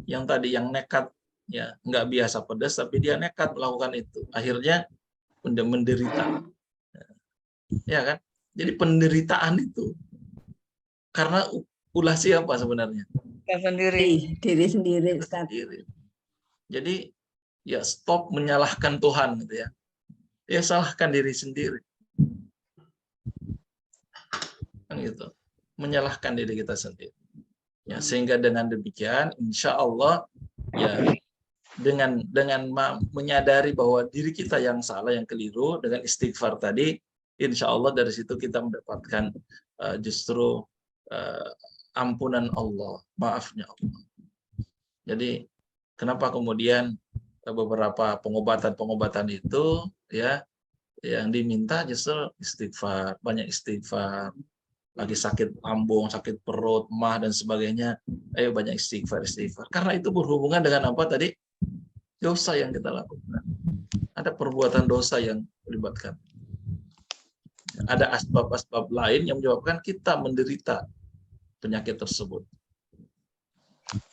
yang tadi, yang nekat, ya, nggak biasa pedas tapi dia nekat melakukan itu, akhirnya menderita, ya kan? Jadi penderitaan itu karena ulah siapa sebenarnya? Kita sendiri. Diri sendiri, Ustaz. Jadi ya stop menyalahkan Tuhan, gitu ya. ya salahkan diri sendiri. Kan gitu. Menyalahkan diri kita sendiri. Ya, sehingga dengan demikian insya Allah ya dengan menyadari bahwa diri kita yang salah, yang keliru, dengan istighfar tadi, insya Allah dari situ kita mendapatkan justru ampunan Allah, maafnya Allah. Jadi kenapa kemudian beberapa pengobatan itu ya yang diminta justru istighfar, banyak istighfar. Lagi sakit lambung, sakit perut, mah dan sebagainya, ayo banyak istighfar. Karena itu berhubungan dengan apa tadi? Dosa yang kita lakukan. Ada perbuatan dosa yang melibatkan. Ada asbab-asbab lain yang menyebabkan kita menderita penyakit tersebut.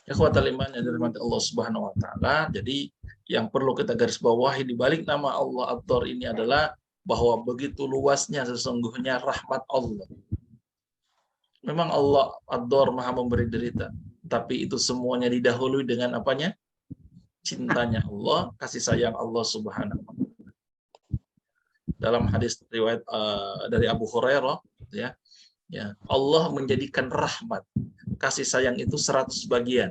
Ikhwatal iman yang dirahmati Allah Subhanahu wa taala. Jadi yang perlu kita garis bawahi di balik nama Allah Ad-Dar ini adalah bahwa begitu luasnya sesungguhnya rahmat Allah. Memang Allah Ad-Dar Maha memberi derita, tapi itu semuanya didahului dengan apanya? Cintanya Allah, kasih sayang Allah Subhanahu wa taala. Dalam hadis riwayat dari Abu Hurairah ya, Allah menjadikan rahmat, kasih sayang itu 100 bagian.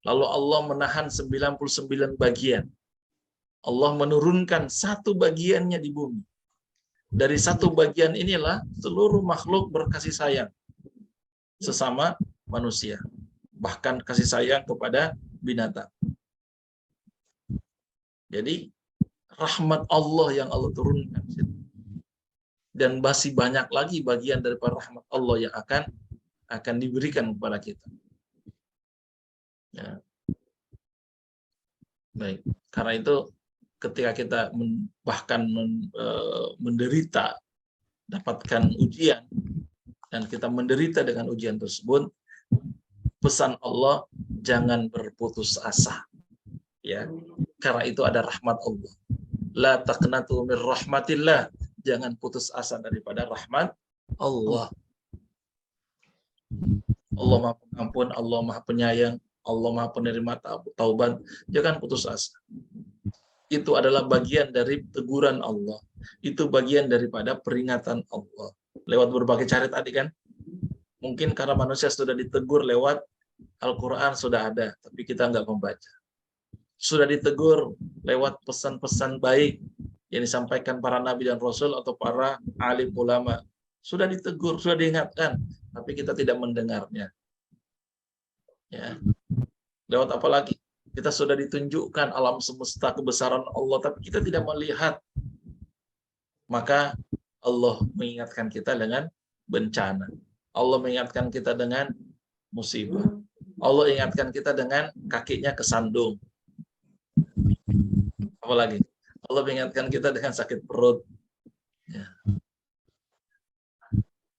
Lalu Allah menahan 99 bagian. Allah menurunkan 1 bagiannya di bumi. Dari 1 bagian inilah seluruh makhluk berkasih sayang sesama manusia, bahkan kasih sayang kepada binatang. Jadi rahmat Allah yang Allah turunkan, dan masih banyak lagi bagian daripada rahmat Allah yang akan diberikan kepada kita. Ya. Baik, karena itu ketika kita bahkan menderita, dapatkan ujian, dan kita menderita dengan ujian tersebut, pesan Allah jangan berputus asa. Ya, karena itu ada rahmat Allah. La taqnatu min rahmatillah, jangan putus asa daripada rahmat Allah. Allah Maha Pengampun, Allah Maha Penyayang, Allah Maha Penerima taubat, jangan putus asa. Itu adalah bagian dari teguran Allah. Itu bagian daripada peringatan Allah. Lewat berbagai cara tadi kan. Mungkin karena manusia sudah ditegur lewat Al-Quran sudah ada, tapi kita nggak membaca. Sudah ditegur lewat pesan-pesan baik yang disampaikan para nabi dan rasul atau para alim ulama. Sudah ditegur, sudah diingatkan, tapi kita tidak mendengarnya. Ya. Lewat apa lagi? Kita sudah ditunjukkan alam semesta, kebesaran Allah, tapi kita tidak melihat. Maka Allah mengingatkan kita dengan bencana. Allah mengingatkan kita dengan musibah. Allah ingatkan kita dengan kakinya kesandung. Apalagi Allah mengingatkan kita dengan sakit perut.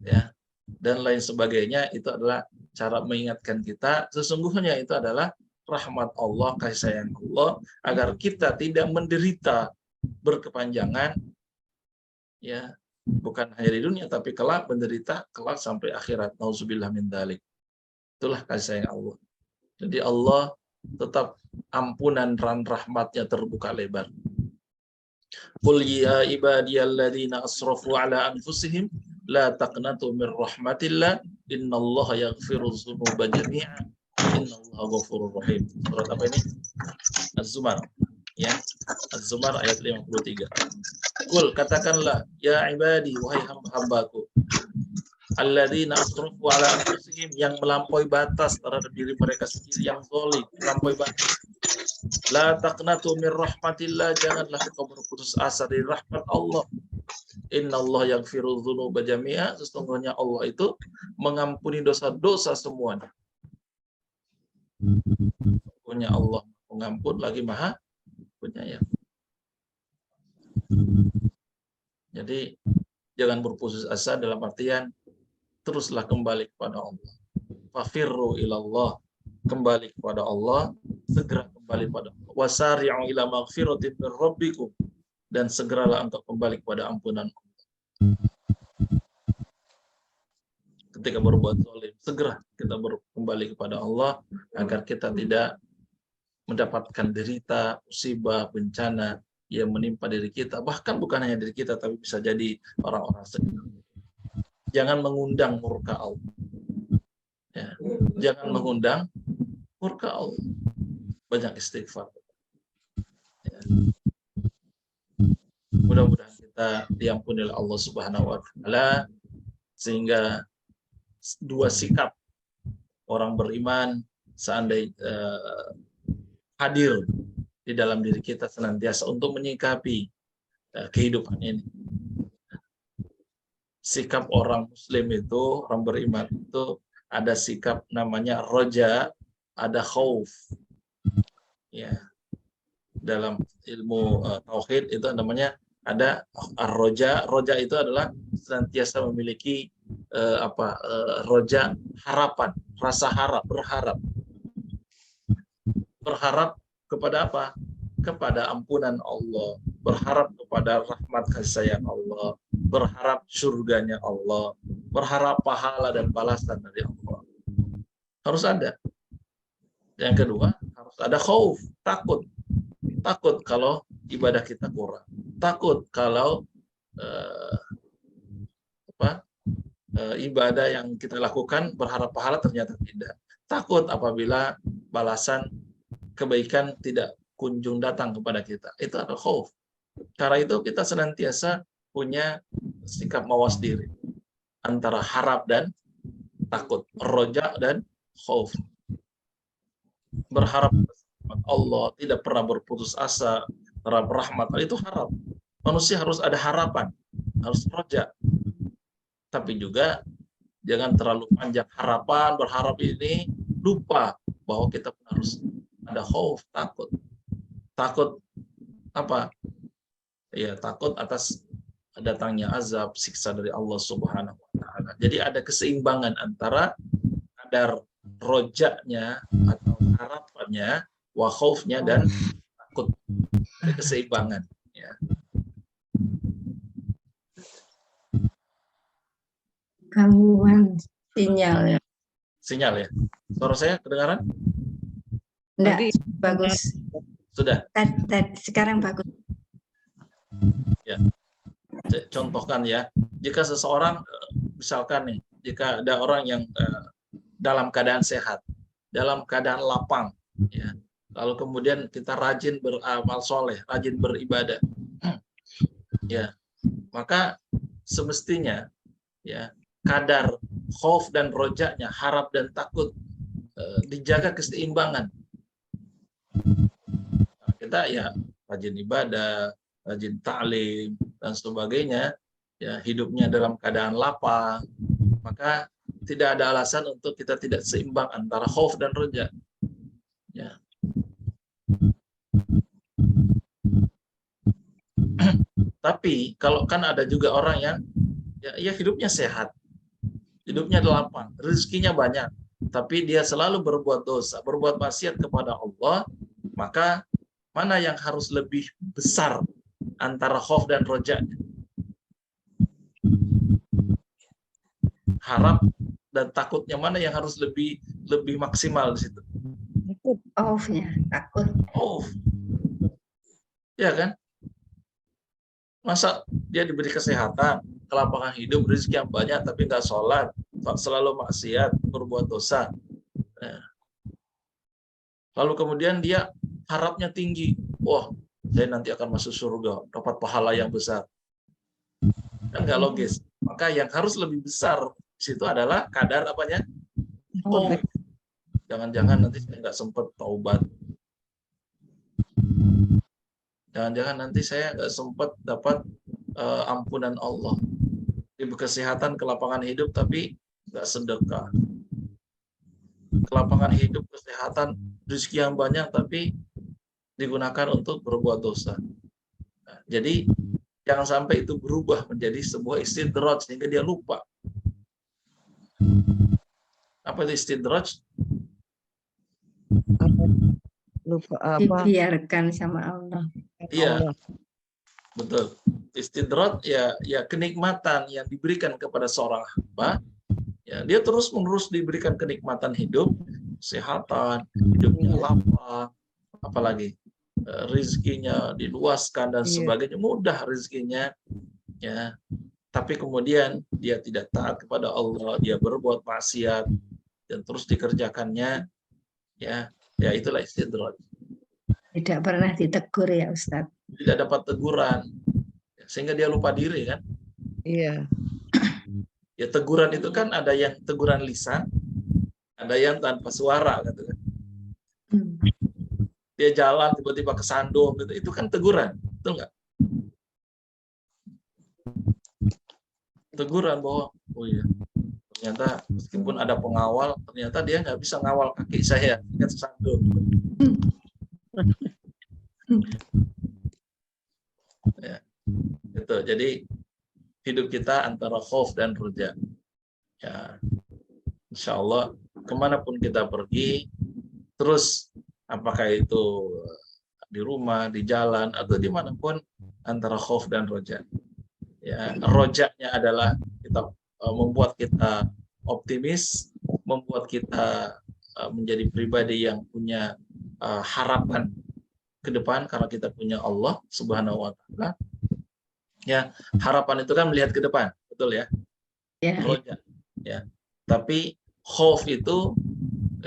Ya. Dan lain sebagainya, itu adalah cara mengingatkan kita. Sesungguhnya itu adalah rahmat Allah, kasih sayang Allah, agar kita tidak menderita berkepanjangan, ya, bukan hanya di dunia tapi kelak menderita kelak sampai akhirat. Nauzubillah min dzalik. Itulah kasih sayang Allah. Jadi Allah tetap ampunan dan rahmatnya terbuka lebar. Qul ya ibadiyalladzina asrafu ala anfusihim la taqnatu min rahmatillah innallaha yaghfirudz dzunuba jami'a innallaha ghafurur rahim. Surat apa ini? Az-Zumar. Ya, Az-Zumar ayat 53. Qul, katakanlah, ya ibadi, wahai hamba-hambaku, alladzina asrafu ala anfusihim, yang melampaui batas terhadap diri mereka sendiri, yang zalim, melampaui batas. La taqnatu min rahmatillah, janganlah engkau berputus asa dari rahmat Allah. Innallaha yaghfirudz dzunuba jami'a, sesungguhnya Allah itu mengampuni dosa-dosa semuanya. Sesungguhnya Allah pengampun lagi Maha Penyayang. Jadi jangan berputus asa dalam artian teruslah kembali kepada Allah. Fafirru ilallah, kembali kepada Allah, segera kembali kepada Allah. Wasari'u ila maghfiratin min rabbikum, dan segeralah untuk kembali kepada ampunan Allah. Ketika berbuat zalim, segera kita kembali kepada Allah agar kita tidak mendapatkan derita, musibah, bencana yang menimpa diri kita, bahkan bukan hanya diri kita, tapi bisa jadi orang-orang sekitar. Jangan mengundang murka Allah. Ya. Jangan mengundang murka Allah. Banyak istighfar. Ya. Mudah-mudahan kita diampuni oleh Allah Subhanahu wa taala, sehingga dua sikap orang beriman seandainya hadir di dalam diri kita senantiasa untuk menyikapi kehidupan ini. Sikap orang muslim itu, orang beriman itu ada sikap namanya roja, ada khauf. Ya. Dalam ilmu tauhid itu namanya ada roja. Roja itu adalah senantiasa memiliki roja, harapan, rasa harap, berharap kepada apa? Kepada ampunan Allah, berharap kepada rahmat kasih sayang Allah, berharap surganya Allah, berharap pahala dan balasan dari Allah. Harus ada. Yang kedua, harus ada khauf, takut. Takut kalau ibadah kita kurang. Takut kalau ibadah yang kita lakukan berharap pahala ternyata tidak. Takut apabila balasan kebaikan tidak kunjung datang kepada kita. Itu adalah khauf. Karena itu kita senantiasa punya sikap mawas diri antara harap dan takut, roja dan khauf. Berharap Allah, tidak pernah berputus asa terhadap rahmat. Itu harap. Manusia harus ada harapan, harus roja. Tapi juga jangan terlalu panjang harapan, berharap ini, lupa bahwa kita harus ada khauf, takut. Takut apa? Ya, takut atas datangnya azab, siksa dari Allah Subhanahu wa taala. Jadi ada keseimbangan antara kadar rojaknya atau harapannya, wa khaufnya dan takut. Ada keseimbangan, ya. Gangguan sinyal ya. Sinyal ya. Suara saya kedengaran? Enggak, bagus. Sudah. Sekarang bagus. Ya. Saya contohkan ya. Jika seseorang misalkan nih, jika ada orang yang dalam keadaan sehat, dalam keadaan lapang, ya. Lalu kemudian kita rajin beramal soleh, rajin beribadah, ya, maka semestinya ya kadar khauf dan rojaknya, harap dan takut dijaga keseimbangan. Nah, kita ya rajin ibadah, rajin ta'lim dan sebagainya, ya hidupnya dalam keadaan lapang, maka tidak ada alasan untuk kita tidak seimbang antara khauf dan roja. Ya. Tapi kalau kan ada juga orang yang ya hidupnya sehat, hidupnya lapang, rezekinya banyak, tapi dia selalu berbuat dosa, berbuat maksiat kepada Allah, maka mana yang harus lebih besar antara khauf dan rojaknya? Harap dan takutnya mana yang harus lebih maksimal di situ? Khaufnya, takut. Khauf. Ya kan? Masa dia diberi kesehatan, kelapangan hidup, rezeki yang banyak, tapi nggak sholat, selalu maksiat, berbuat dosa. Nah. Lalu kemudian dia harapnya tinggi. Wah, saya nanti akan masuk surga, dapat pahala yang besar. Kan nggak logis. Maka yang harus lebih besar di situ adalah kadar apanya? Oh, jangan-jangan nanti saya nggak sempat taubat. Jangan-jangan nanti saya nggak sempat dapat ampunan Allah. Diberi kesehatan, kelapangan hidup, tapi nggak sedekah. Kelapangan hidup, kesehatan, rezeki yang banyak, tapi digunakan untuk berbuat dosa. Nah, jadi jangan sampai itu berubah menjadi sebuah istidraj sehingga dia lupa. Apa itu istidraj? Lupa apa? Dibiarkan sama Allah. Iya, betul. Istidraj ya kenikmatan yang diberikan kepada seorang hamba. Ya, dia terus-menerus diberikan kenikmatan hidup, kesehatan, hidupnya lapang, apalagi rizkinya diluaskan dan Iya. sebagainya, mudah rizkinya, ya. Tapi kemudian dia tidak taat kepada Allah, dia berbuat maksiat dan terus dikerjakannya, ya itulah istidraj. Tidak pernah ditegur ya Ustadz. Tidak dapat teguran, sehingga dia lupa diri kan. Iya. Ya teguran itu kan ada yang teguran lisan, ada yang tanpa suara gitu kan. Dia jalan tiba-tiba kesandung gitu, itu kan teguran, betul nggak? Teguran bahwa oh iya, ternyata meskipun ada pengawal, ternyata dia nggak bisa ngawal kaki saya, kan kesandung. Ya, itu. Jadi hidup kita antara khauf dan roja. Ya, insya Allah kemanapun kita pergi, terus apakah itu di rumah, di jalan, atau dimanapun, antara khauf dan roja. Ya, rojaknya adalah kita membuat kita optimis, membuat kita menjadi pribadi yang punya harapan ke depan karena kita punya Allah Subhanahu wa taala. Ya, harapan itu kan melihat ke depan, betul ya? Ya. Roja. Ya. Tapi khauf itu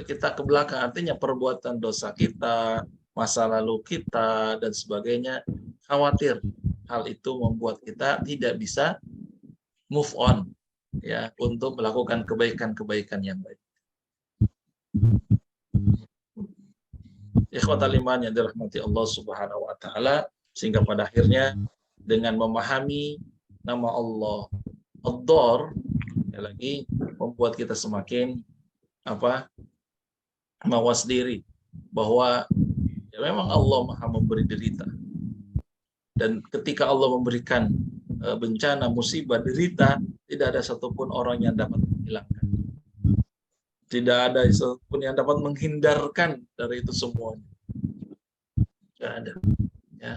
kita ke belakang, artinya perbuatan dosa kita, masa lalu kita dan sebagainya, khawatir hal itu membuat kita tidak bisa move on, ya, untuk melakukan kebaikan-kebaikan yang baik. Ikhwatal iman yang dirahmati Allah Subhanahu wa taala, sehingga pada akhirnya dengan memahami nama Allah Ad-Dar, lagi membuat kita semakin mawas diri bahwa ya memang Allah Maha memberi derita. Dan ketika Allah memberikan bencana, musibah, derita, tidak ada satupun orang yang dapat menghilangkan. Tidak ada satupun yang dapat menghindarkan dari itu semuanya. Tidak ada. Ya.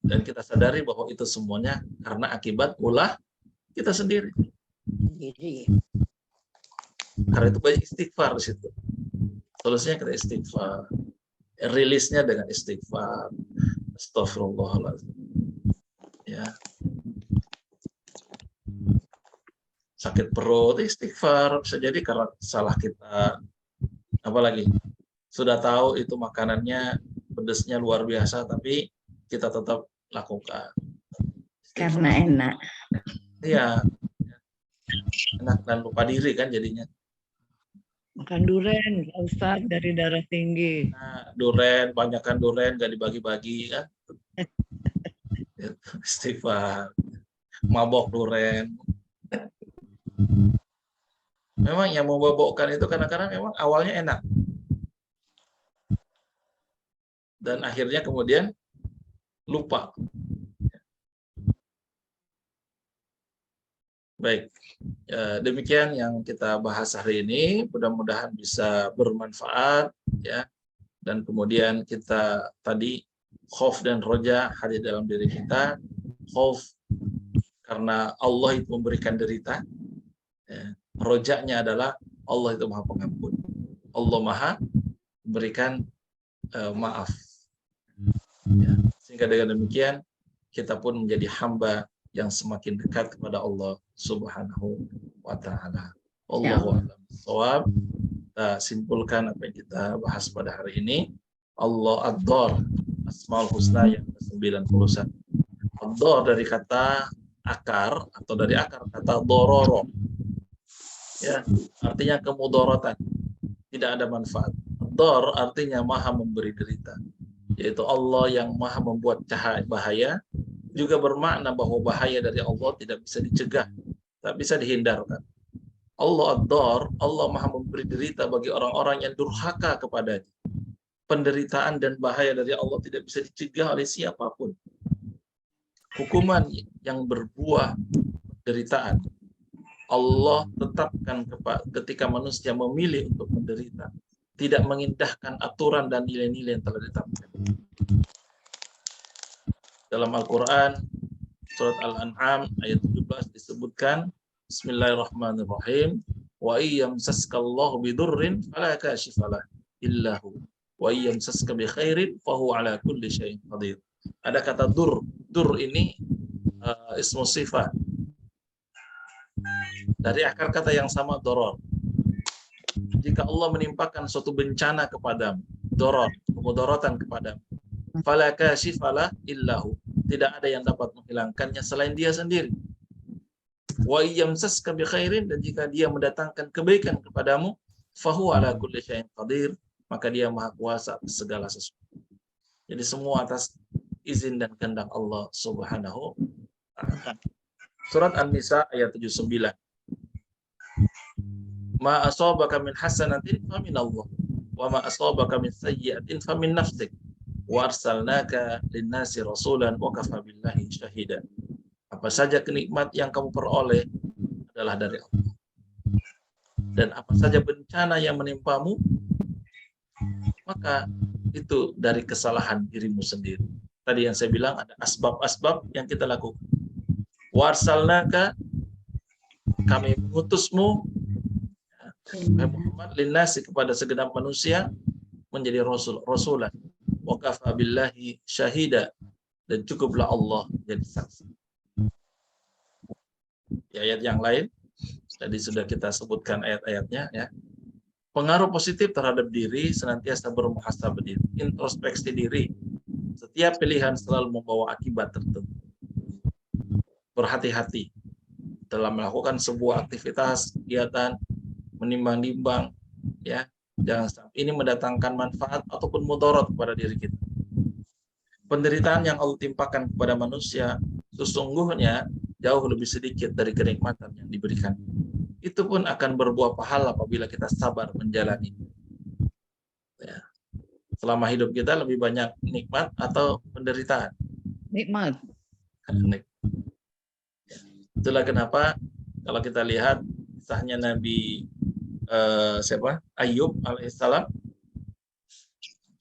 Dan kita sadari bahwa itu semuanya karena akibat ulah kita sendiri. Karena itu banyak istighfar di situ. Solusinya kita istighfar. Rilisnya dengan istighfar. Astagfirullahaladzim. Ya. Sakit perut, istighfar. Bisa jadi karena salah kita. Apalagi sudah tahu itu makanannya pedasnya luar biasa, tapi kita tetap lakukan. Karena enak. Iya. Enak dan lupa diri kan jadinya. Makan duren, Ustaz, dari darah tinggi. Nah, duren, banyakkan duren, gak dibagi-bagi kan. Istighfar. Mabok duren. Memang yang memabokkan itu kadang-kadang memang awalnya enak. Dan akhirnya kemudian lupa. Baik, demikian yang kita bahas hari ini. Mudah-mudahan bisa bermanfaat, ya. Dan kemudian kita tadi khauf dan roja hadir dalam diri kita. Khauf karena Allah itu memberikan derita. Ya. Rojanya adalah Allah itu Maha Pengampun. Allah Maha memberikan maaf. Ya. Sehingga dengan demikian kita pun menjadi hamba yang semakin dekat kepada Allah Subhanahu wa taala. Allahu a'lam bishawab. Kita simpulkan apa yang kita bahas pada hari ini. Allah Ad-Dar, Asmaul Husna yang ke-91. Ad-Dar dari kata akar atau dari akar kata dororo. Ya, artinya kemudaratan. Tidak ada manfaat. Ad-Dar artinya Maha memberi derita. Yaitu Allah yang Maha membuat cahaya bahaya, juga bermakna bahwa bahaya dari Allah tidak bisa dicegah, tak bisa dihindarkan. Allah Ad-Dar, Allah Maha memberi derita bagi orang-orang yang durhaka kepadanya. Penderitaan dan bahaya dari Allah tidak bisa dicegah oleh siapapun. Hukuman yang berbuah penderitaan Allah tetapkan ketika manusia memilih untuk menderita, tidak mengindahkan aturan dan nilai-nilai yang telah ditetapkan. Dalam Al-Quran, surat Al-An'am ayat 17 disebutkan, Bismillahirrahmanirrahim, wa iyyamsaskallahu bidurrin fala kashifalah illahu wa yamsaska bi khairin fahuwa ala kulli syai'in qadir. Ada kata dur. Dur ini ismu sifat. Dari akar kata yang sama doror. Jika Allah menimpakan suatu bencana kepadamu, doror, kemudorotan kepadamu, fala kashifalah illahu. Tidak ada yang dapat menghilangkannya selain Dia sendiri. Wa yamsaska bi khairin, dan jika Dia mendatangkan kebaikan kepadamu, fahuwa ala kulli syai'in qadir, maka Dia maha kuasa atas segala sesuatu. Jadi semua atas izin dan kehendak Allah Subhanahu wa ta'ala. Surat An-Nisa ayat 79. Ma asabaka min hasanatin famin Allah, wa ma asabaka min sayyi'atin famin nafsik, wa arsalnaka lin-nasi rasulan wa kafa billahi syahida. Apa saja kenikmat yang kamu peroleh adalah dari Allah. Dan apa saja bencana yang menimpamu, maka itu dari kesalahan dirimu sendiri. Tadi yang saya bilang ada asbab-asbab yang kita lakukan. Warsalnaka, kami mengutusmu, Muhammad, linnasi, kepada segenap manusia, menjadi rasulan. Wa kafa billahi syahida, dan cukuplah Allah jadi saksi. Di ayat yang lain tadi sudah kita sebutkan ayat-ayatnya, ya. Pengaruh positif terhadap diri, senantiasa bermuhasabah diri, introspeksi diri. Setiap pilihan selalu membawa akibat tertentu. Berhati-hati dalam melakukan sebuah aktivitas, kegiatan, menimbang-nimbang, ya, jangan sampai ini mendatangkan manfaat ataupun mudarat kepada diri kita. Penderitaan yang Allah timpakan kepada manusia sesungguhnya jauh lebih sedikit dari kenikmatan yang diberikan. Itu pun akan berbuah pahala apabila kita sabar menjalani. Ya. Selama hidup kita lebih banyak nikmat atau penderitaan? Nikmat. Itulah kenapa kalau kita lihat kisahnya Nabi Ayub alaihissalam,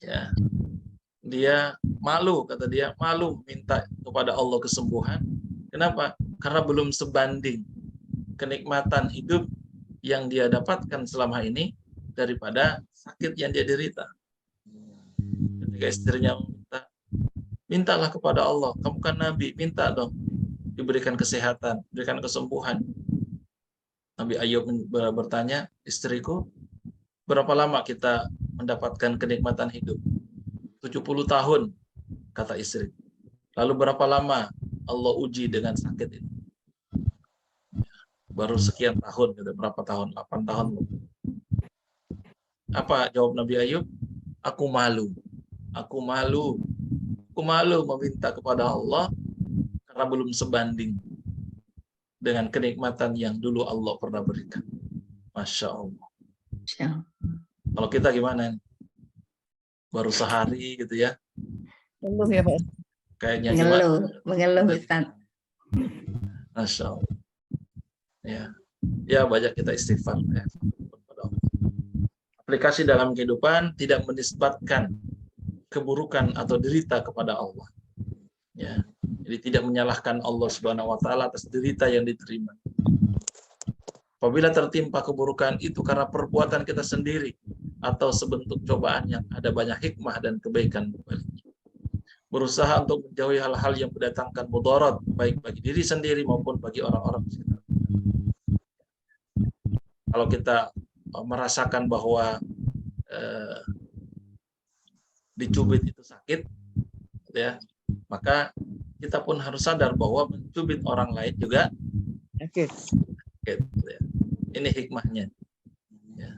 ya, dia malu, kata dia, malu minta kepada Allah kesembuhan. Kenapa? Karena belum sebanding kenikmatan hidup yang dia dapatkan selama ini daripada sakit yang dia derita. Ketika istrinya meminta, mintalah kepada Allah, kamu kan Nabi, minta dong diberikan kesehatan, diberikan kesembuhan. Nabi Ayub bertanya, istriku, berapa lama kita mendapatkan kenikmatan hidup? 70 tahun, kata istri. Lalu berapa lama Allah uji dengan sakit ini? Baru sekian tahun, gitu. Berapa tahun? 8 tahun. Apa jawab Nabi Ayub? Aku malu. Aku malu meminta kepada Allah karena belum sebanding dengan kenikmatan yang dulu Allah pernah berikan. Masya Allah. Kalau kita gimana? Baru sehari gitu ya. Mengeluh ya Pak. Kayaknya Mengeluh Ustaz. Masya Allah. Ya banyak kita istighfar. Ya. Aplikasi dalam kehidupan tidak menisbatkan keburukan atau derita kepada Allah. Ya. Jadi tidak menyalahkan Allah Subhanahu wa taala atas derita yang diterima. Apabila tertimpa keburukan itu karena perbuatan kita sendiri atau sebentuk cobaan yang ada banyak hikmah dan kebaikan baliknya. Berusaha untuk menjauhi hal-hal yang mendatangkan mudarat baik bagi diri sendiri maupun bagi orang-orang sekitar. Kalau kita merasakan bahwa dicubit itu sakit, ya, maka kita pun harus sadar bahwa mencubit orang lain juga sakit. Ya. Ini hikmahnya. Ya.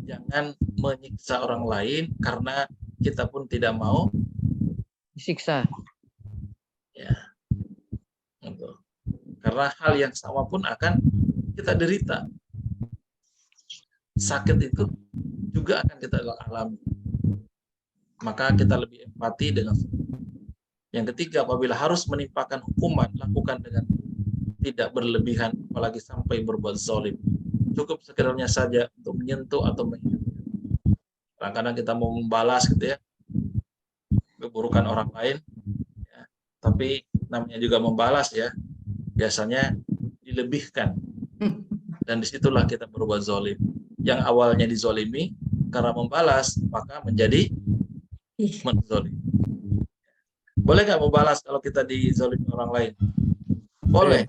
Jangan menyiksa orang lain karena kita pun tidak mau disiksa. Ya. Karena hal yang sama pun akan kita derita. Sakit itu juga akan kita alami. Maka kita lebih empati dengan. Yang ketiga, apabila harus menimpakan hukuman, lakukan dengan tidak berlebihan, apalagi sampai berbuat zalim. Cukup sekedarnya saja untuk menyentuh atau mengingatkan. Kadang-kadang kita mau membalas gitu ya, keburukan orang lain, ya, tapi namanya juga membalas ya, biasanya dilebihkan. Dan disitulah kita berbuat zalim. Yang awalnya dizalimi, karena membalas, maka menjadi Ih, Menzolimi. Boleh nggak membalas kalau kita dizalimi orang lain? Boleh.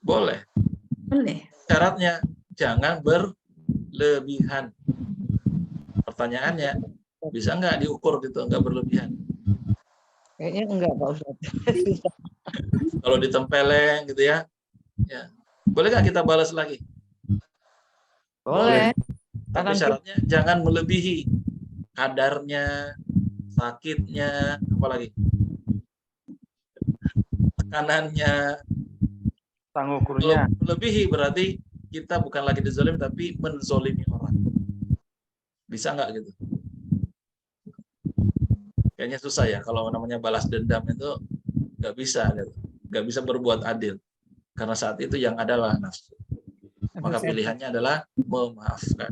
Boleh. boleh. Syaratnya jangan berlebihan. Pertanyaannya, bisa nggak diukur gitu, nggak berlebihan? Kayaknya enggak Pak Ustadz. Susah. Kalau ditempeleng gitu ya. Boleh nggak kita balas lagi? Boleh. Tapi syaratnya jangan melebihi kadarnya, sakitnya, apalagi tekanannya. Tangguh Kalau ukurnya. melebihi berarti kita bukan lagi dizolim tapi menzolimi orang. Bisa nggak gitu? Kayaknya susah ya kalau namanya balas dendam itu nggak bisa gitu. Nggak bisa berbuat adil. Karena saat itu yang adalah nafsu. Maka pilihannya adalah memaafkan.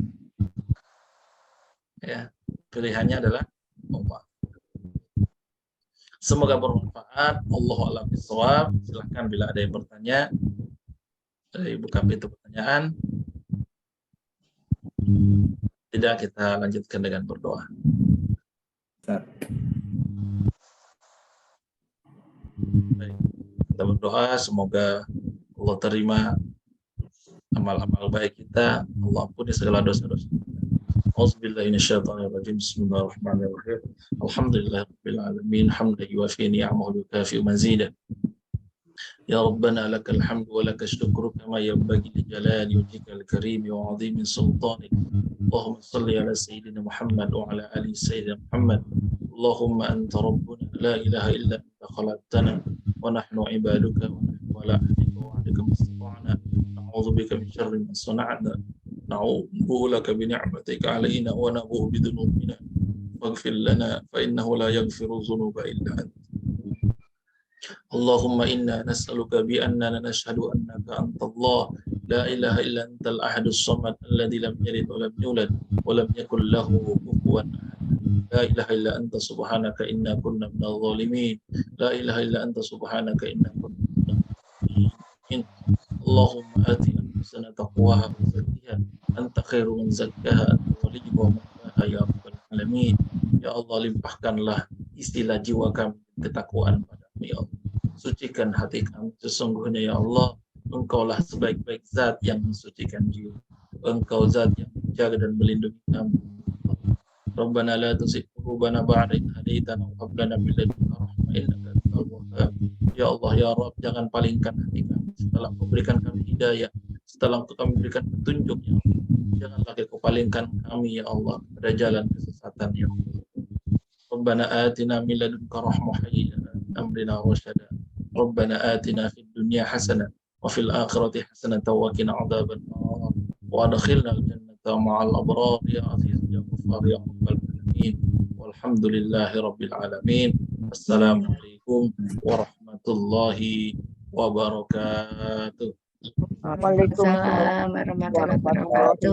Ya, pilihannya adalah memaafkan. Semoga bermanfaat. Allahu a'lam bishawab. Silahkan bila ada yang bertanya. Buka pintu pertanyaan. Tidak, kita lanjutkan dengan berdoa. Baik. Kita berdoa semoga Allah terima amal-amal baik kita. Allah ampuni segala dosa-dosa. Auzubillahi minasyaitonirrajim. Bismillahirrahmanirrahim. Alhamdulillahirabbil alamin. Hamdan yuwafi ni'amahu wa yukafi mazidah. Ya Rabbana lakal hamdu wa lakal syukru kama yanbaghi li jalali wajhikal karim wa 'azimi sultanik. Allahumma shalli ala sayyidina Muhammad wa ala ali sayyidina Muhammad. Allahumma anta rabbuna la ilaha illa anta khalaqtana wa nahnu 'ibaduka wa nahnu ala ahdika wa wa'dika mustata'na. Na'udzu bika min syarri ma sana'na. Na'udzu laka bi ni'matika 'alaina wa na'udzu bi dhunubina. Faghfir lana fa innahu la yaghfiru dhunuba illa anta. Allahumma inna nas'aluka bi annana nashhadu annaka antallah la ilaha illa antal ahadus samad alladzi lam yalid wa lam yulad wa lam yakul lahu kufuwan ahad. La ilaha illa anta subhanaka inna kunna minadh dhalimin. La ilaha illa anta subhanaka inna kunna minadh dhalimin. Allahumma ati anfusana taqwaha wa zakkiha anta khairu man zakkaha anta waliyuha wa mawlaha ya rabbal alamin. Ya Allah, limpahkanlah istilah jiwa kami ketakwaan padamu ya Allah. Sucikan hati kami sesungguhnya ya Allah, Engkaulah sebaik-baik zat yang mensucikan jiwa. Engkau zat yang menjaga dan melindungi kami. Rabbana la tuzigh qulubana ba'da idh hadaitana wa hab lana min ladunka rahmah innaka antal wahhab. Ya Allah ya Rabb, jangan palingkan hati kami setelah Engkau berikan kami hidayah, setelah Engkau kami berikan petunjuk ya Allah. Jangan lagi Kau palingkan kami ya Allah pada jalan kesesatan ya Allah. Rabbana atina min ladunka rahmah hayyi lana min amrina rasyada. Rabbana atina fid dunya hasanah wa fil akhirati hasanah wa qina adzaban nar wa adkhilna al jannata ma'al abrar ya aziz ya ghaffar ya rabbal alamin. Walhamdulillahi rabbil alamin. Assalamualaikum warahmatullahi wabarakatuh. Waalaikumsalam Waalaikumsalam warahmatullahi wabarakatuh.